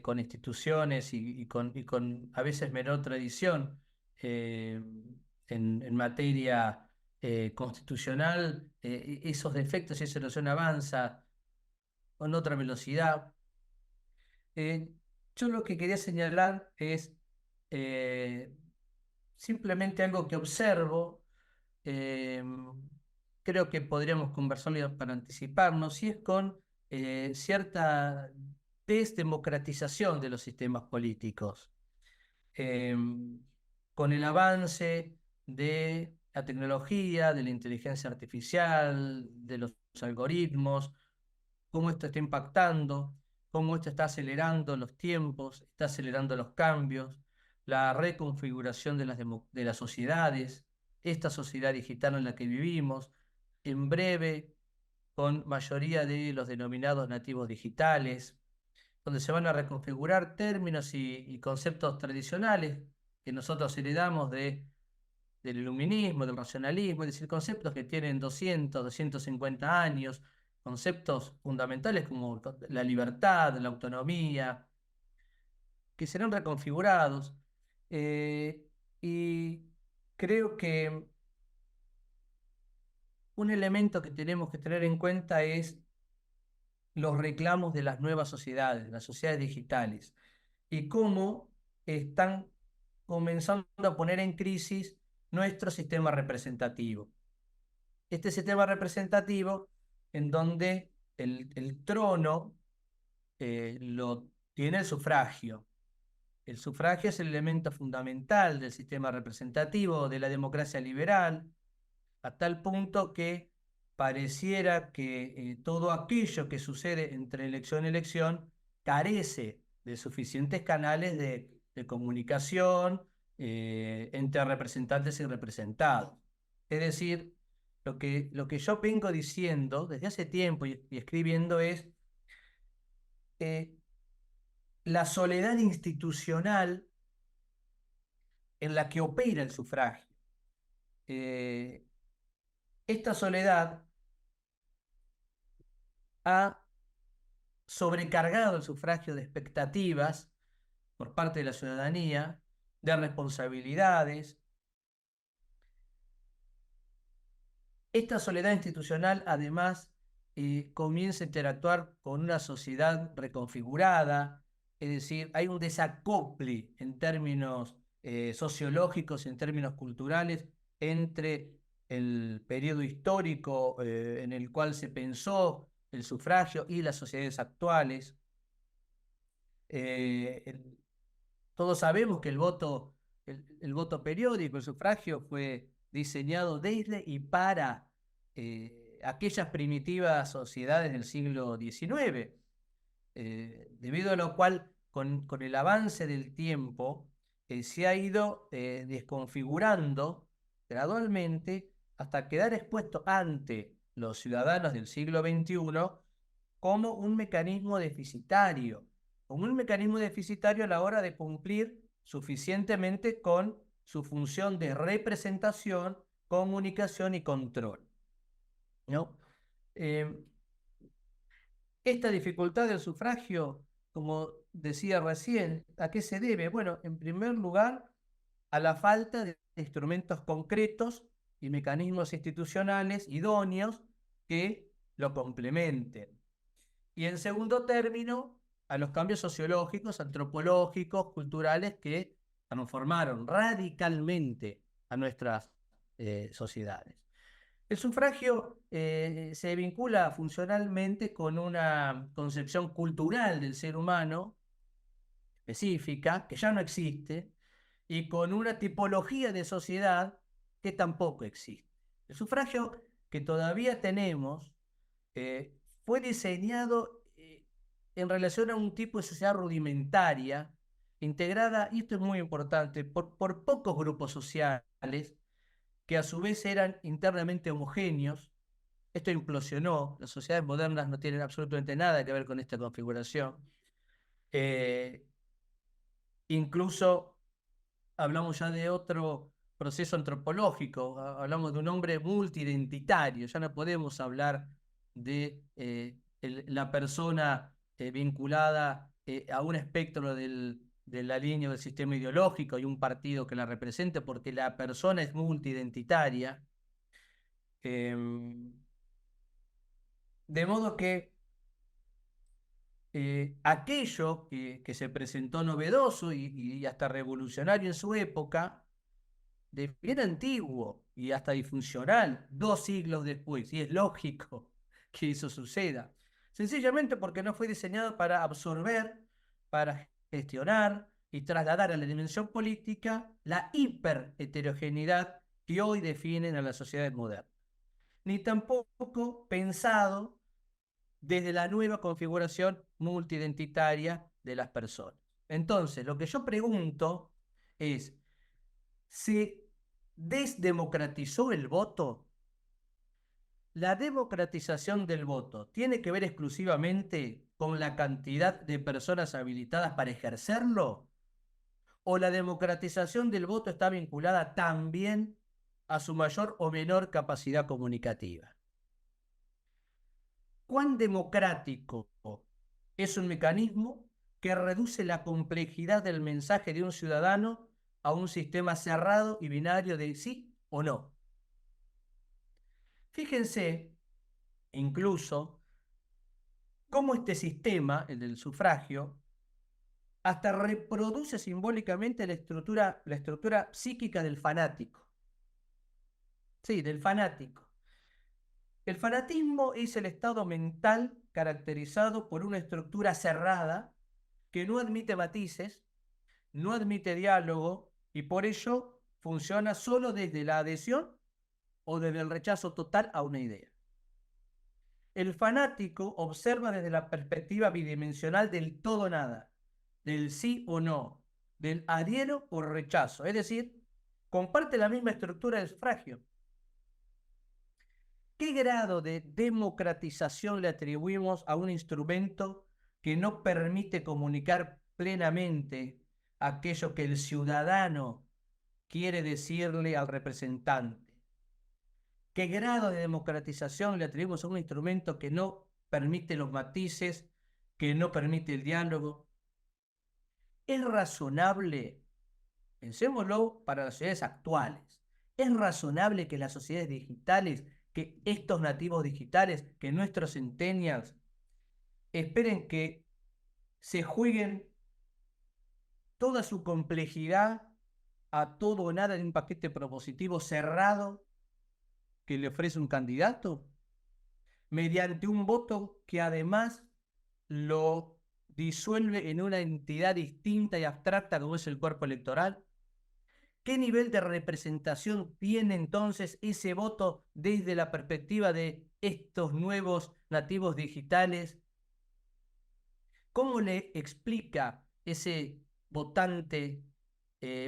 con instituciones y con a veces menor tradición en materia constitucional, esos defectos y esa erosión avanza con otra velocidad. Yo lo que quería señalar es eh, simplemente algo que observo. eh, Creo que podríamos conversarlo para anticiparnos, y es con cierta desdemocratización de los sistemas políticos. Eh, con el avance de la tecnología, de la inteligencia artificial, de los algoritmos, cómo esto está impactando, cómo esto está acelerando los tiempos, está acelerando los cambios, la reconfiguración de las sociedades, esta sociedad digital en la que vivimos, en breve, con mayoría de los denominados nativos digitales, donde se van a reconfigurar términos y conceptos tradicionales que nosotros heredamos del iluminismo, del racionalismo, es decir, conceptos que tienen 200, 250 años, conceptos fundamentales como la libertad, la autonomía, que serán reconfigurados. Y creo que un elemento que tenemos que tener en cuenta es los reclamos de las nuevas sociedades, las sociedades digitales, y cómo están comenzando a poner en crisis nuestro sistema representativo. Este sistema representativo en donde el trono lo tiene el sufragio. El sufragio es el elemento fundamental del sistema representativo de la democracia liberal, a tal punto que pareciera que todo aquello que sucede entre elección y elección carece de suficientes canales de comunicación entre representantes y representados. Es decir, lo que yo vengo diciendo desde hace tiempo y escribiendo es la soledad institucional en la que opera el sufragio. Esta soledad ha sobrecargado el sufragio de expectativas por parte de la ciudadanía, de responsabilidades. Esta soledad institucional, además, comienza a interactuar con una sociedad reconfigurada, es decir, hay un desacople en términos sociológicos, en términos culturales, entre el periodo histórico en el cual se pensó el sufragio y las sociedades actuales. Todos sabemos que el voto periódico, el sufragio, fue diseñado desde y para aquellas primitivas sociedades del siglo XIX, debido a lo cual, con el avance del tiempo, se ha ido desconfigurando gradualmente hasta quedar expuesto ante los ciudadanos del siglo XXI como un mecanismo deficitario a la hora de cumplir suficientemente con su función de representación, comunicación y control, ¿no? Esta dificultad del sufragio, como decía recién, ¿a qué se debe? Bueno, en primer lugar, a la falta de instrumentos concretos y mecanismos institucionales idóneos que lo complementen. Y en segundo término, a los cambios sociológicos, antropológicos, culturales que transformaron radicalmente a nuestras sociedades. El sufragio se vincula funcionalmente con una concepción cultural del ser humano específica, que ya no existe, y con una tipología de sociedad que tampoco existe. El sufragio que todavía tenemos fue diseñado en relación a un tipo de sociedad rudimentaria, integrada, y esto es muy importante, por pocos grupos sociales que a su vez eran internamente homogéneos. Esto implosionó, las sociedades modernas no tienen absolutamente nada que ver con esta configuración. Incluso hablamos ya de otro proceso antropológico, hablamos de un hombre multiidentitario, ya no podemos hablar de la persona vinculada a un espectro de la línea del sistema ideológico y un partido que la represente, porque la persona es multiidentitaria. De modo que aquello que se presentó novedoso y hasta revolucionario en su época, de bien antiguo y hasta disfuncional, 2 siglos después, y es lógico que eso suceda, sencillamente porque no fue diseñado para absorber, para gestionar y trasladar a la dimensión política la hiperheterogeneidad que hoy definen a las sociedades modernas, ni tampoco pensado desde la nueva configuración multiidentitaria de las personas. Entonces, lo que yo pregunto es, ¿se desdemocratizó el voto? ¿La democratización del voto tiene que ver exclusivamente con la cantidad de personas habilitadas para ejercerlo? ¿O la democratización del voto está vinculada también a su mayor o menor capacidad comunicativa? ¿Cuán democrático es un mecanismo que reduce la complejidad del mensaje de un ciudadano a un sistema cerrado y binario de sí o no? Fíjense, incluso, cómo este sistema, el del sufragio, hasta reproduce simbólicamente la estructura psíquica del fanático. Sí, del fanático. El fanatismo es el estado mental caracterizado por una estructura cerrada que no admite matices, no admite diálogo y por ello funciona solo desde la adhesión o desde el rechazo total a una idea. El fanático observa desde la perspectiva bidimensional del todo o nada, del sí o no, del adhiero o rechazo, es decir, comparte la misma estructura del sufragio. ¿Qué grado de democratización le atribuimos a un instrumento que no permite comunicar plenamente aquello que el ciudadano quiere decirle al representante? ¿Qué grado de democratización le atribuimos a un instrumento que no permite los matices, que no permite el diálogo? ¿Es razonable, pensémoslo para las sociedades actuales, es razonable que las sociedades digitales, que estos nativos digitales, que nuestros centennials esperen que se jueguen toda su complejidad a todo o nada de un paquete propositivo cerrado que le ofrece un candidato, mediante un voto que además lo disuelve en una entidad distinta y abstracta como es el cuerpo electoral? ¿Qué nivel de representación tiene entonces ese voto desde la perspectiva de estos nuevos nativos digitales? ¿Cómo le explica ese votante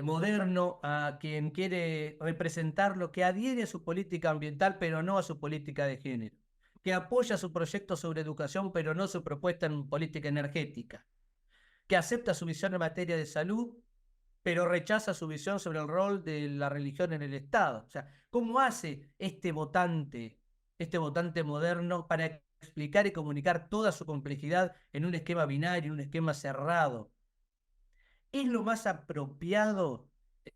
moderno a quien quiere representarlo, que adhiere a su política ambiental pero no a su política de género, que apoya su proyecto sobre educación pero no su propuesta en política energética, que acepta su visión en materia de salud pero rechaza su visión sobre el rol de la religión en el Estado? O sea, ¿cómo hace este votante moderno para explicar y comunicar toda su complejidad en un esquema binario, un esquema cerrado? ¿Es lo más apropiado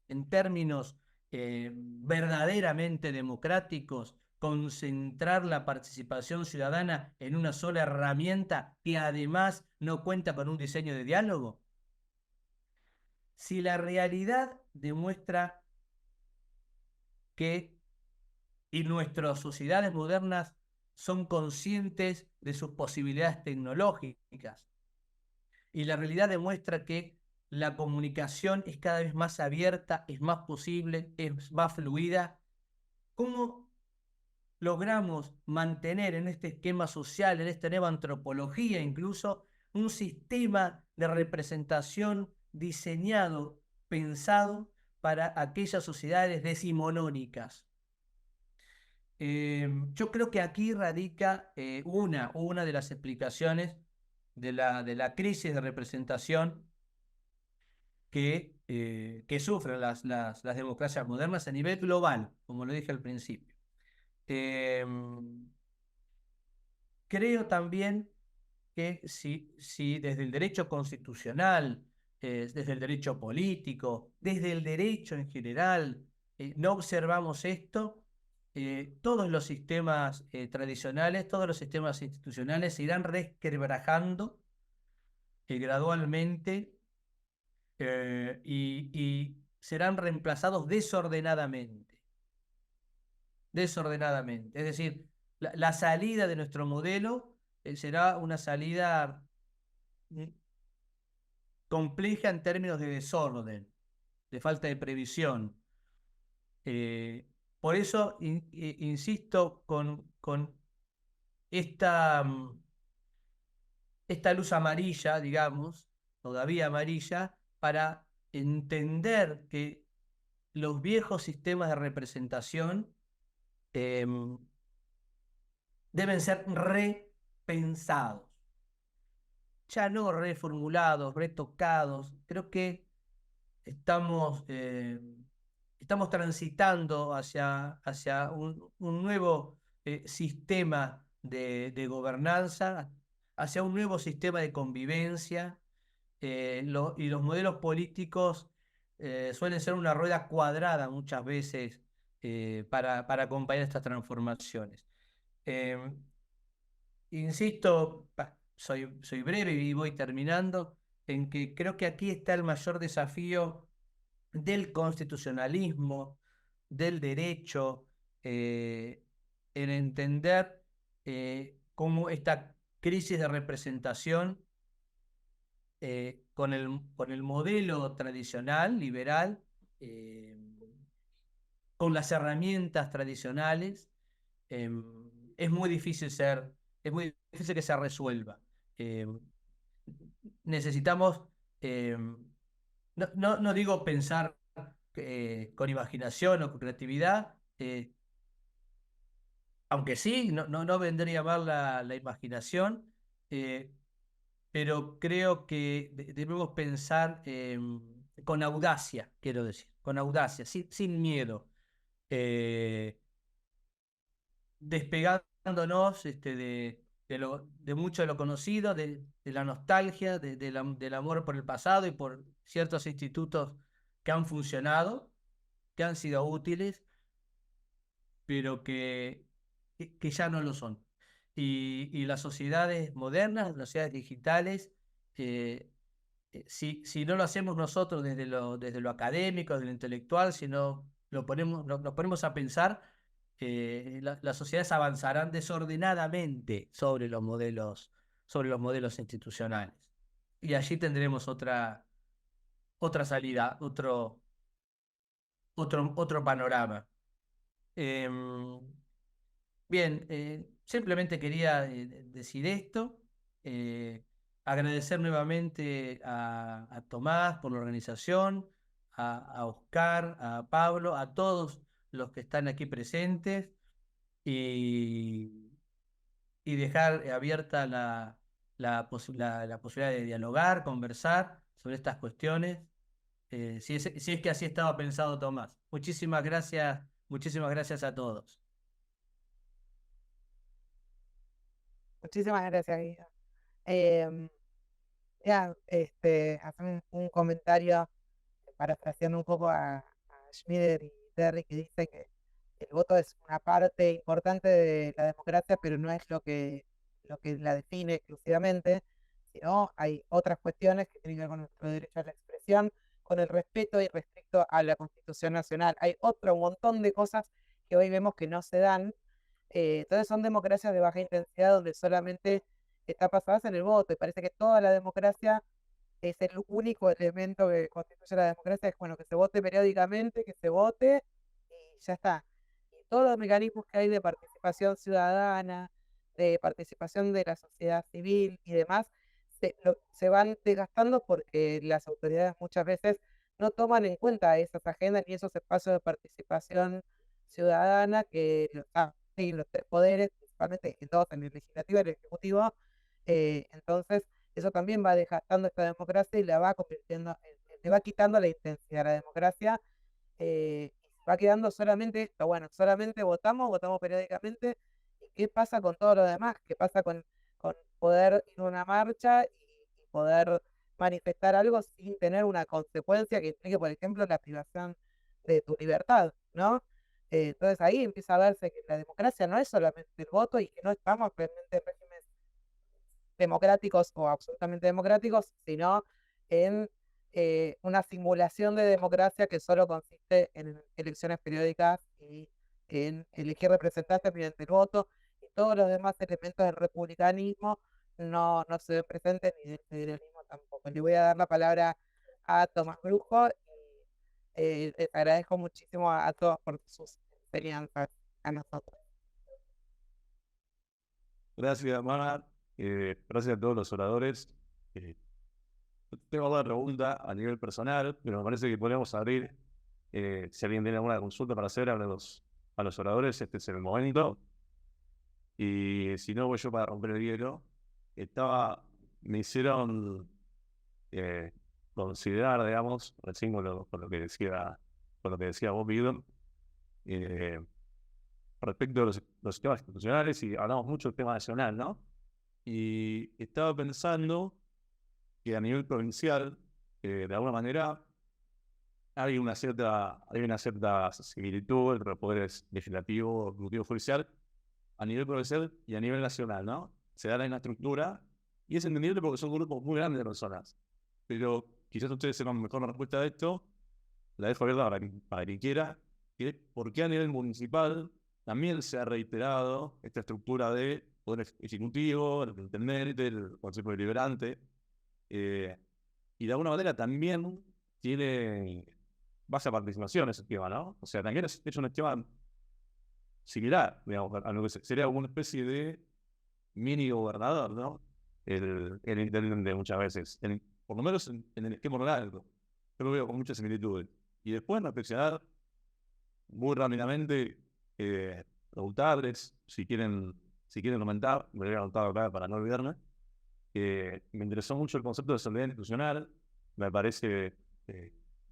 en términos verdaderamente democráticos concentrar la participación ciudadana en una sola herramienta que además no cuenta con un diseño de diálogo? Si la realidad demuestra que y nuestras sociedades modernas son conscientes de sus posibilidades tecnológicas, y la realidad demuestra que la comunicación es cada vez más abierta, es más posible, es más fluida. ¿Cómo logramos mantener en este esquema social, en esta nueva antropología incluso, un sistema de representación diseñado, pensado para aquellas sociedades decimonónicas? Yo creo que aquí radica una de las explicaciones de la crisis de representación que sufren las democracias modernas a nivel global, como lo dije al principio. Creo también que si desde el derecho constitucional, desde el derecho político, desde el derecho en general, no observamos esto, todos los sistemas tradicionales, todos los sistemas institucionales se irán resquebrajando gradualmente y serán reemplazados desordenadamente. Es decir, la salida de nuestro modelo será una salida compleja en términos de desorden, de falta de previsión. Por eso insisto con esta luz amarilla, digamos, todavía amarilla, para entender que los viejos sistemas de representación deben ser repensados, ya no reformulados, retocados. Creo que estamos transitando hacia un nuevo sistema de gobernanza, hacia un nuevo sistema de convivencia, y los modelos políticos suelen ser una rueda cuadrada muchas veces para acompañar estas transformaciones. Insisto, soy breve y voy terminando, en que creo que aquí está el mayor desafío del constitucionalismo, del derecho, en entender cómo esta crisis de representación con el modelo tradicional, liberal, con las herramientas tradicionales, es muy difícil que se resuelva. Necesitamos, no digo pensar con imaginación o con creatividad, aunque sí, no vendría mal la imaginación, pero creo que debemos pensar con audacia, quiero decir, con audacia, sin miedo, despegándonos de mucho de lo conocido, de la nostalgia, del amor por el pasado y por ciertos institutos que han funcionado, que han sido útiles, pero que ya no lo son. Y las sociedades modernas, las sociedades digitales, si no lo hacemos nosotros desde lo académico, desde lo intelectual, si no nos ponemos a pensar, las sociedades avanzarán desordenadamente sobre los modelos institucionales. Y allí tendremos otra salida, otro panorama. Bien, simplemente quería decir esto, agradecer nuevamente a Tomás por la organización, a Oscar, a Pablo, a todos los que están aquí presentes y dejar abierta la posibilidad de dialogar, conversar sobre estas cuestiones, si es que así estaba pensado Tomás. Muchísimas gracias a todos. Muchísimas gracias, Guido. Hacer un comentario parafraseando un poco a Schmider y Terry, que dice que el voto es una parte importante de la democracia, pero no es lo que la define exclusivamente, sino hay otras cuestiones que tienen que ver con nuestro derecho a la expresión, con el respeto y respecto a la Constitución Nacional. Hay otro montón de cosas que hoy vemos que no se dan. Entonces son democracias de baja intensidad donde solamente está basadas en el voto, y parece que toda la democracia es el único elemento que constituye la democracia, es bueno, que se vote periódicamente, que se vote y ya está. Y todos los mecanismos que hay de participación ciudadana, de participación de la sociedad civil y demás, se van desgastando porque las autoridades muchas veces no toman en cuenta esas agendas ni esos espacios de participación ciudadana que sí, los poderes, principalmente en dos, en el legislativo y el ejecutivo, entonces eso también va desgastando esta democracia y la va convirtiendo, le va quitando la intensidad a la democracia, y va quedando solamente esto, bueno, solamente votamos periódicamente, ¿y qué pasa con todo lo demás? ¿Qué pasa con poder ir a una marcha y poder manifestar algo sin tener una consecuencia que implique, por ejemplo, la privación de tu libertad, ¿no? Entonces ahí empieza a verse que la democracia no es solamente el voto y que no estamos realmente en regímenes democráticos o absolutamente democráticos, sino en una simulación de democracia que solo consiste en elecciones periódicas y en elegir representantes mediante el voto, y todos los demás elementos del republicanismo no se ven presentes, ni del federalismo tampoco. Le voy a dar la palabra a Tomás Brujo y les agradezco muchísimo a todos por sus enseñanzas a nosotros. Gracias, Mar. Gracias a todos los oradores. Tengo una pregunta a nivel personal, pero me parece que podemos abrir, si alguien tiene alguna consulta para hacer a los oradores, este es el momento. Y si no, voy yo para romper el hielo. Me hicieron considerar, digamos, recién con lo que decía vos, Guido, respecto a los temas institucionales, y hablamos mucho del tema nacional, ¿no? Y estaba pensando que a nivel provincial, de alguna manera, hay una cierta similitud entre los poderes legislativo, ejecutivo, judicial, a nivel provincial y a nivel nacional, ¿no? Se da la misma estructura, y es entendible porque son grupos muy grandes de personas. Pero quizás ustedes sepan mejor la respuesta de esto, la dejo abierta para quien quiera, que por qué a nivel municipal también se ha reiterado esta estructura de poder ejecutivo, el intendente, el consejo deliberante, y de alguna manera también tiene base a participación ese esquema, ¿no? O sea, también es un esquema similar, digamos, a lo que sería una especie de mini gobernador, ¿no? El intendente muchas veces, por lo menos en el esquema orgánico, yo lo veo con muchas similitudes. Y después reflexionar muy rápidamente, preguntarles si quieren comentar, me voy a anotar acá para no olvidarme. Me interesó mucho el concepto de soledad institucional, me parece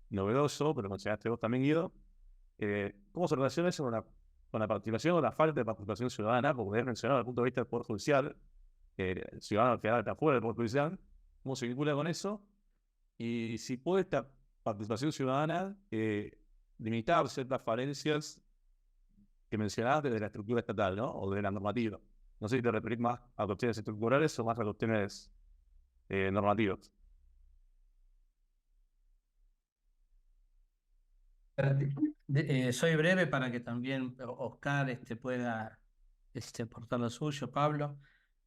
novedoso, pero mencionaste vos también, Guido. ¿Cómo se relaciona eso con la participación o la falta de participación ciudadana? Como habías mencionado desde el punto de vista del Poder Judicial, el ciudadano que está fuera del Poder Judicial, ¿cómo se vincula con eso? Y si puede esta participación ciudadana limitar ciertas falencias que mencionaste de la estructura estatal, ¿no? O de la normativa. No sé si te referís más a cuestiones estructurales o más a cuestiones normativas. Soy breve para que también Oscar pueda aportar lo suyo, Pablo.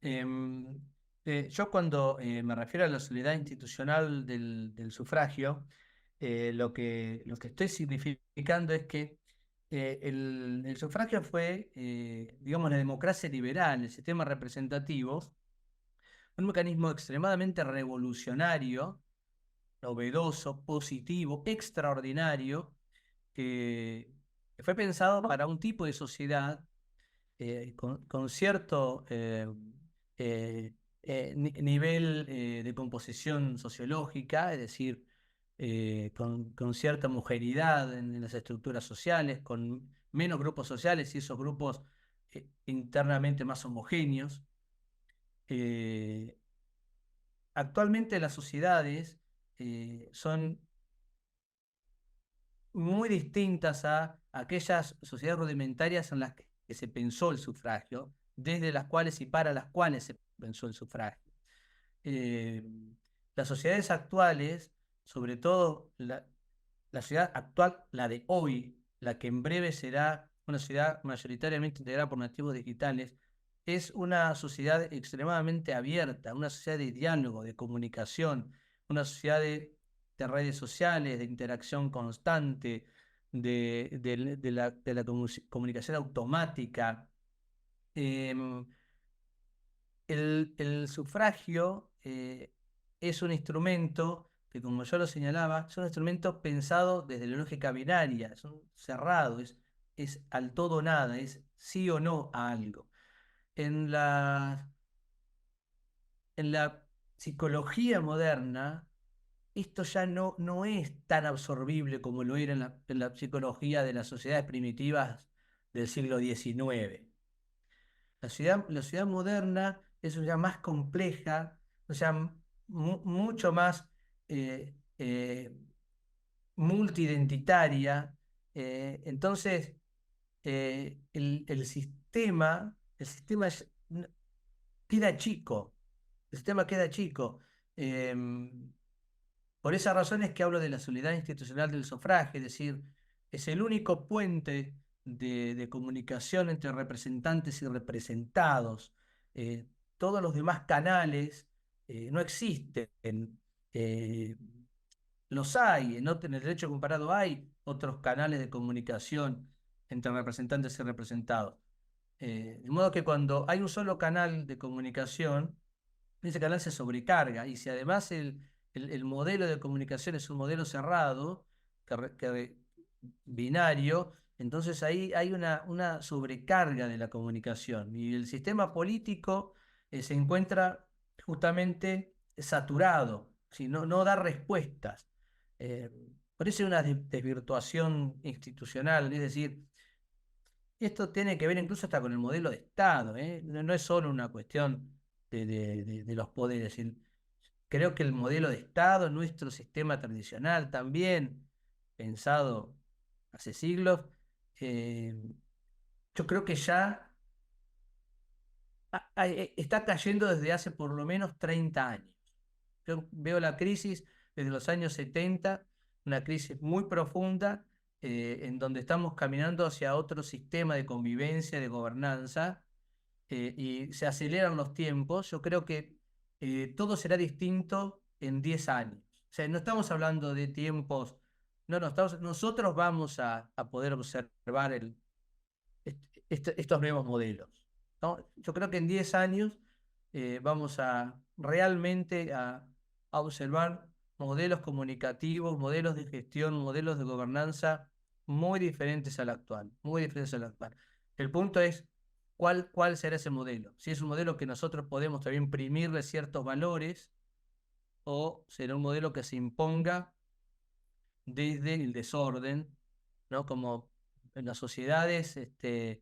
Yo cuando me refiero a la soledad institucional del sufragio, lo que estoy significando es que el sufragio fue, digamos, la democracia liberal, el sistema representativo, un mecanismo extremadamente revolucionario, novedoso, positivo, extraordinario, que fue pensado para un tipo de sociedad con cierto nivel de composición sociológica, es decir, con cierta homogeneidad en las estructuras sociales, con menos grupos sociales y esos grupos internamente más homogéneos. Actualmente las sociedades son muy distintas a aquellas sociedades rudimentarias en las que se pensó el sufragio, desde las cuales y para las cuales se pensó el sufragio. Las sociedades actuales, sobre todo la sociedad actual, la de hoy, la que en breve será una sociedad mayoritariamente integrada por nativos digitales, es una sociedad extremadamente abierta, una sociedad de diálogo, de comunicación, una sociedad de redes sociales, de interacción constante, de la comunicación automática. El sufragio es un instrumento que, como yo lo señalaba, es un instrumento pensado desde la lógica binaria, es un cerrado, es al todo o nada, es sí o no a algo. En la psicología moderna, esto ya no es tan absorbible como lo era en la psicología de las sociedades primitivas del siglo XIX. La ciudad moderna es una ciudad más compleja, o sea, mucho más eh, eh, multiidentitaria. Entonces, el sistema queda chico. El sistema queda chico. Em, por esa razón es que hablo de la soledad institucional del sufragio, es decir, es el único puente de comunicación entre representantes y representados. Eh, Todos los demás canales no existen. Eh, los hay, en el derecho comparado hay otros canales de comunicación entre representantes y representados. De modo que cuando hay un solo canal de comunicación, ese canal se sobrecarga. Y si además el modelo de comunicación es un modelo cerrado, binario, entonces ahí hay una sobrecarga de la comunicación. Y el sistema político se encuentra justamente saturado, si no da respuestas. Eh, por eso hay una desvirtuación institucional, es decir, esto tiene que ver incluso hasta con el modelo de Estado, ¿eh? No es solo una cuestión de los poderes. Creo que el modelo de Estado, nuestro sistema tradicional también, pensado hace siglos, eh, yo creo que ya está cayendo desde hace por lo menos 30 años. Yo veo la crisis desde los años 70, una crisis muy profunda, en donde estamos caminando hacia otro sistema de convivencia, de gobernanza, y se aceleran los tiempos. Yo creo que todo será distinto en 10 años. O sea, no estamos hablando de tiempos, no, nosotros vamos a poder observar estos nuevos modelos, ¿no? Yo creo que en 10 años vamos a realmente a observar modelos comunicativos, modelos de gestión, modelos de gobernanza muy diferentes al actual, muy diferentes al actual. El punto es cuál será ese modelo. Si es un modelo que nosotros podemos también imprimirle ciertos valores, o será un modelo que se imponga desde el desorden, ¿no? Como en las sociedades, eh,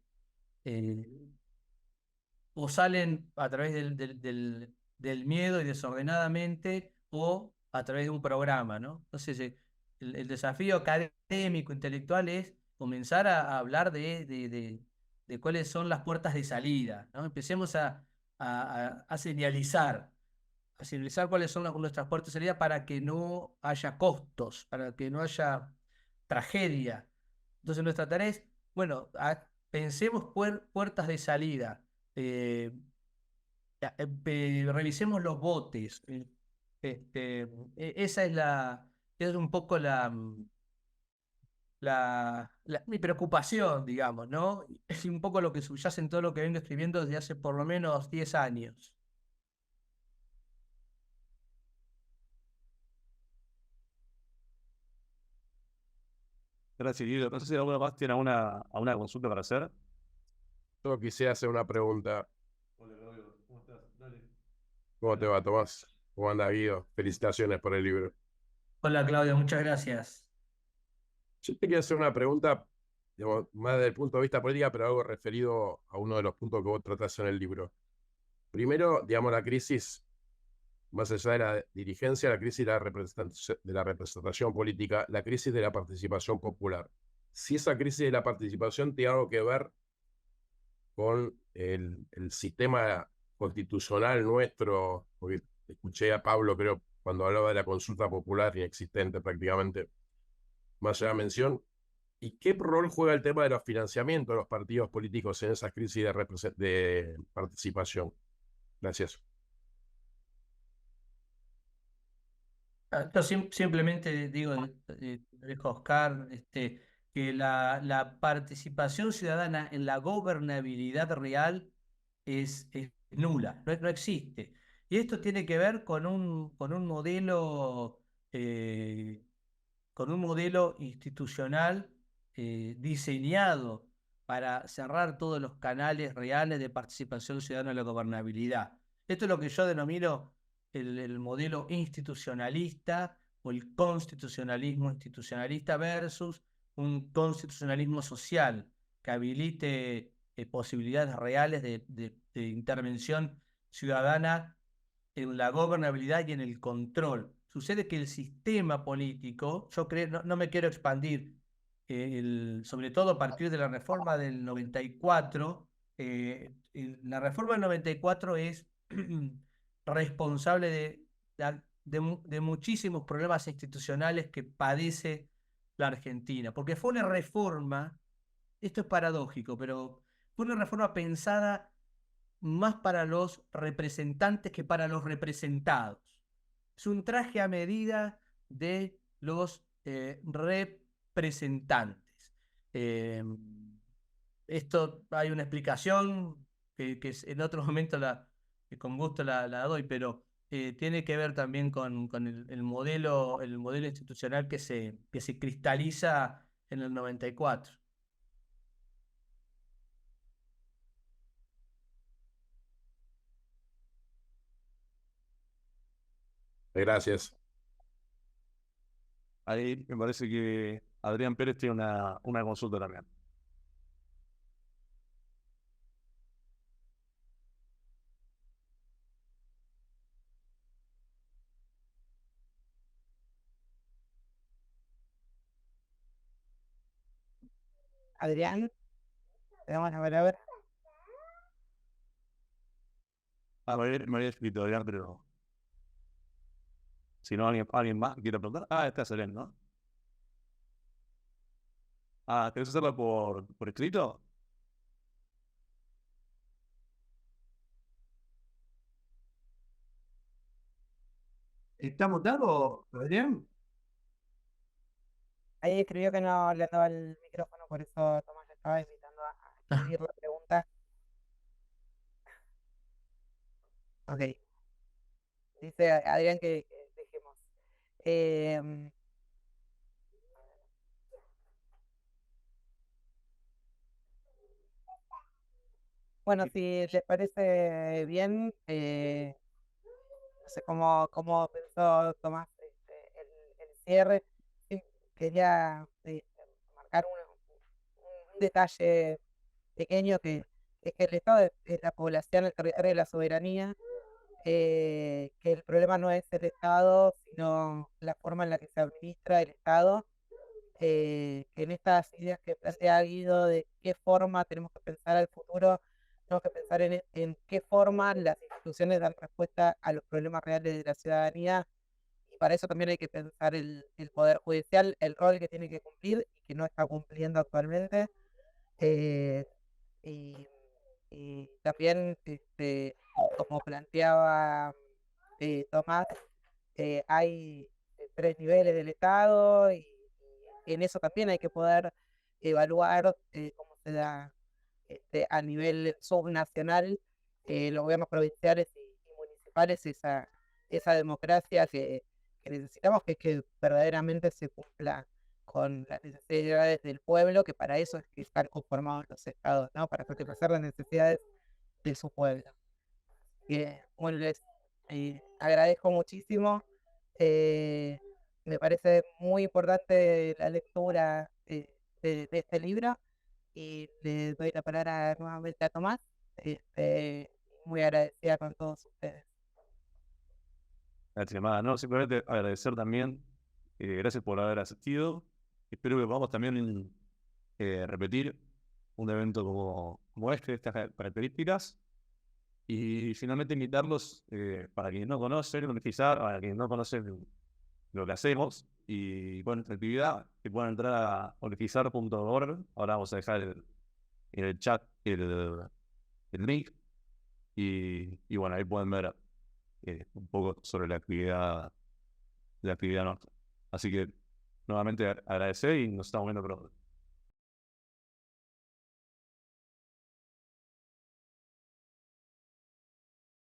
o salen a través del miedo y desordenadamente, o a través de un programa, ¿no? Entonces, el desafío académico, intelectual, es comenzar a hablar de cuáles son las puertas de salida, ¿no? Empecemos a señalizar cuáles son nuestras puertas de salida para que no haya costos, para que no haya tragedia. Entonces, nuestra tarea es, bueno, pensemos puertas de salida. eh, Revisemos los botes. Este, esa es un poco mi preocupación, digamos, ¿no? Es un poco lo que subyace en todo lo que vengo escribiendo desde hace por lo menos 10 años. Gracias, Guido. No sé si alguno más tiene alguna consulta para hacer. Yo quisiera hacer una pregunta. Hola, Claudio. ¿Cómo estás? Dale. ¿Cómo te va, Tomás? ¿Cómo anda, Guido? Felicitaciones por el libro. Hola, Claudio, muchas gracias. Yo te quería hacer una pregunta, digamos, más desde el punto de vista político, pero algo referido a uno de los puntos que vos tratás en el libro. Primero, digamos, la crisis, más allá de la dirigencia, la crisis de la representación política, la crisis de la participación popular. Si esa crisis de la participación tiene algo que ver con el sistema constitucional nuestro, porque escuché a Pablo, creo, cuando hablaba de la consulta popular inexistente prácticamente, más allá de mención. ¿Y qué rol juega el tema de los financiamientos de los partidos políticos en esas crisis de participación? Gracias. Yo simplemente digo, dejo a Oscar, que la participación ciudadana en la gobernabilidad real es nula, no existe. Y esto tiene que ver eh, con un modelo institucional diseñado para cerrar todos los canales reales de participación ciudadana en la gobernabilidad. Esto es lo que yo denomino el modelo institucionalista o el constitucionalismo institucionalista versus un constitucionalismo social que habilite posibilidades reales de intervención ciudadana en la gobernabilidad y en el control. Sucede que el sistema político, yo creo, no me quiero expandir, sobre todo a partir de la reforma del 94, la reforma del 94 es responsable de muchísimos problemas institucionales que padece la Argentina, porque fue una reforma, esto es paradójico, pero fue una reforma pensada más para los representantes que para los representados. Es un traje a medida de los representantes. Eh, Esto hay una explicación que en otro momento que con gusto la doy, pero tiene que ver también con el modelo institucional que se cristaliza en el 94. Gracias. Ahí me parece que Adrián Pérez tiene una consulta también. Adrián, te damos la palabra. Me había escrito Adrián, pero si no, alguien más quiere preguntar. Está Selene, ¿no? ¿Querés hacerlo por escrito? ¿Estamos dados, Adrián? Ahí escribió que no le andaba el micrófono, por eso Tomás le estaba invitando a escribir la pregunta. Ok, dice Adrián que dejemos. Em, bueno, si les parece bien, no sé cómo pensó Tomás el cierre. Sí, quería marcar un detalle pequeño que es que el Estado es la población, el territorio y la soberanía, que el problema no es el Estado, sino la forma en la que se administra el Estado, que en estas ideas que plantea Guido de qué forma tenemos que pensar al futuro, tenemos que pensar en qué forma las instituciones dan respuesta a los problemas reales de la ciudadanía, y para eso también hay que pensar el Poder Judicial, el rol que tiene que cumplir y que no está cumpliendo actualmente. eh, y, y también, como planteaba Tomás, hay tres niveles del Estado y en eso también hay que poder evaluar cómo se da a nivel subnacional, los gobiernos provinciales y municipales, esa democracia que necesitamos, que es que verdaderamente se cumpla con las necesidades del pueblo, que para eso es que están conformados los estados, ¿no? Para satisfacer las necesidades de su pueblo. Bueno, les agradezco muchísimo. eh, Me parece muy importante la lectura de este libro y le doy la palabra nuevamente a Tomás. Muy agradecida con todos ustedes. Gracias, nada, no, simplemente agradecer también. Gracias por haber asistido. Espero que podamos también repetir un evento como este, de estas características. Y finalmente invitarlos, para quienes no conocen, quizás para quienes no conocen lo que hacemos y bueno, nuestra actividad, que puedan entrar a organizar.org. Ahora vamos a dejar en el chat el link y bueno, ahí pueden ver un poco sobre la actividad la actividad nuestra. Así que nuevamente agradecer y nos estamos viendo pronto.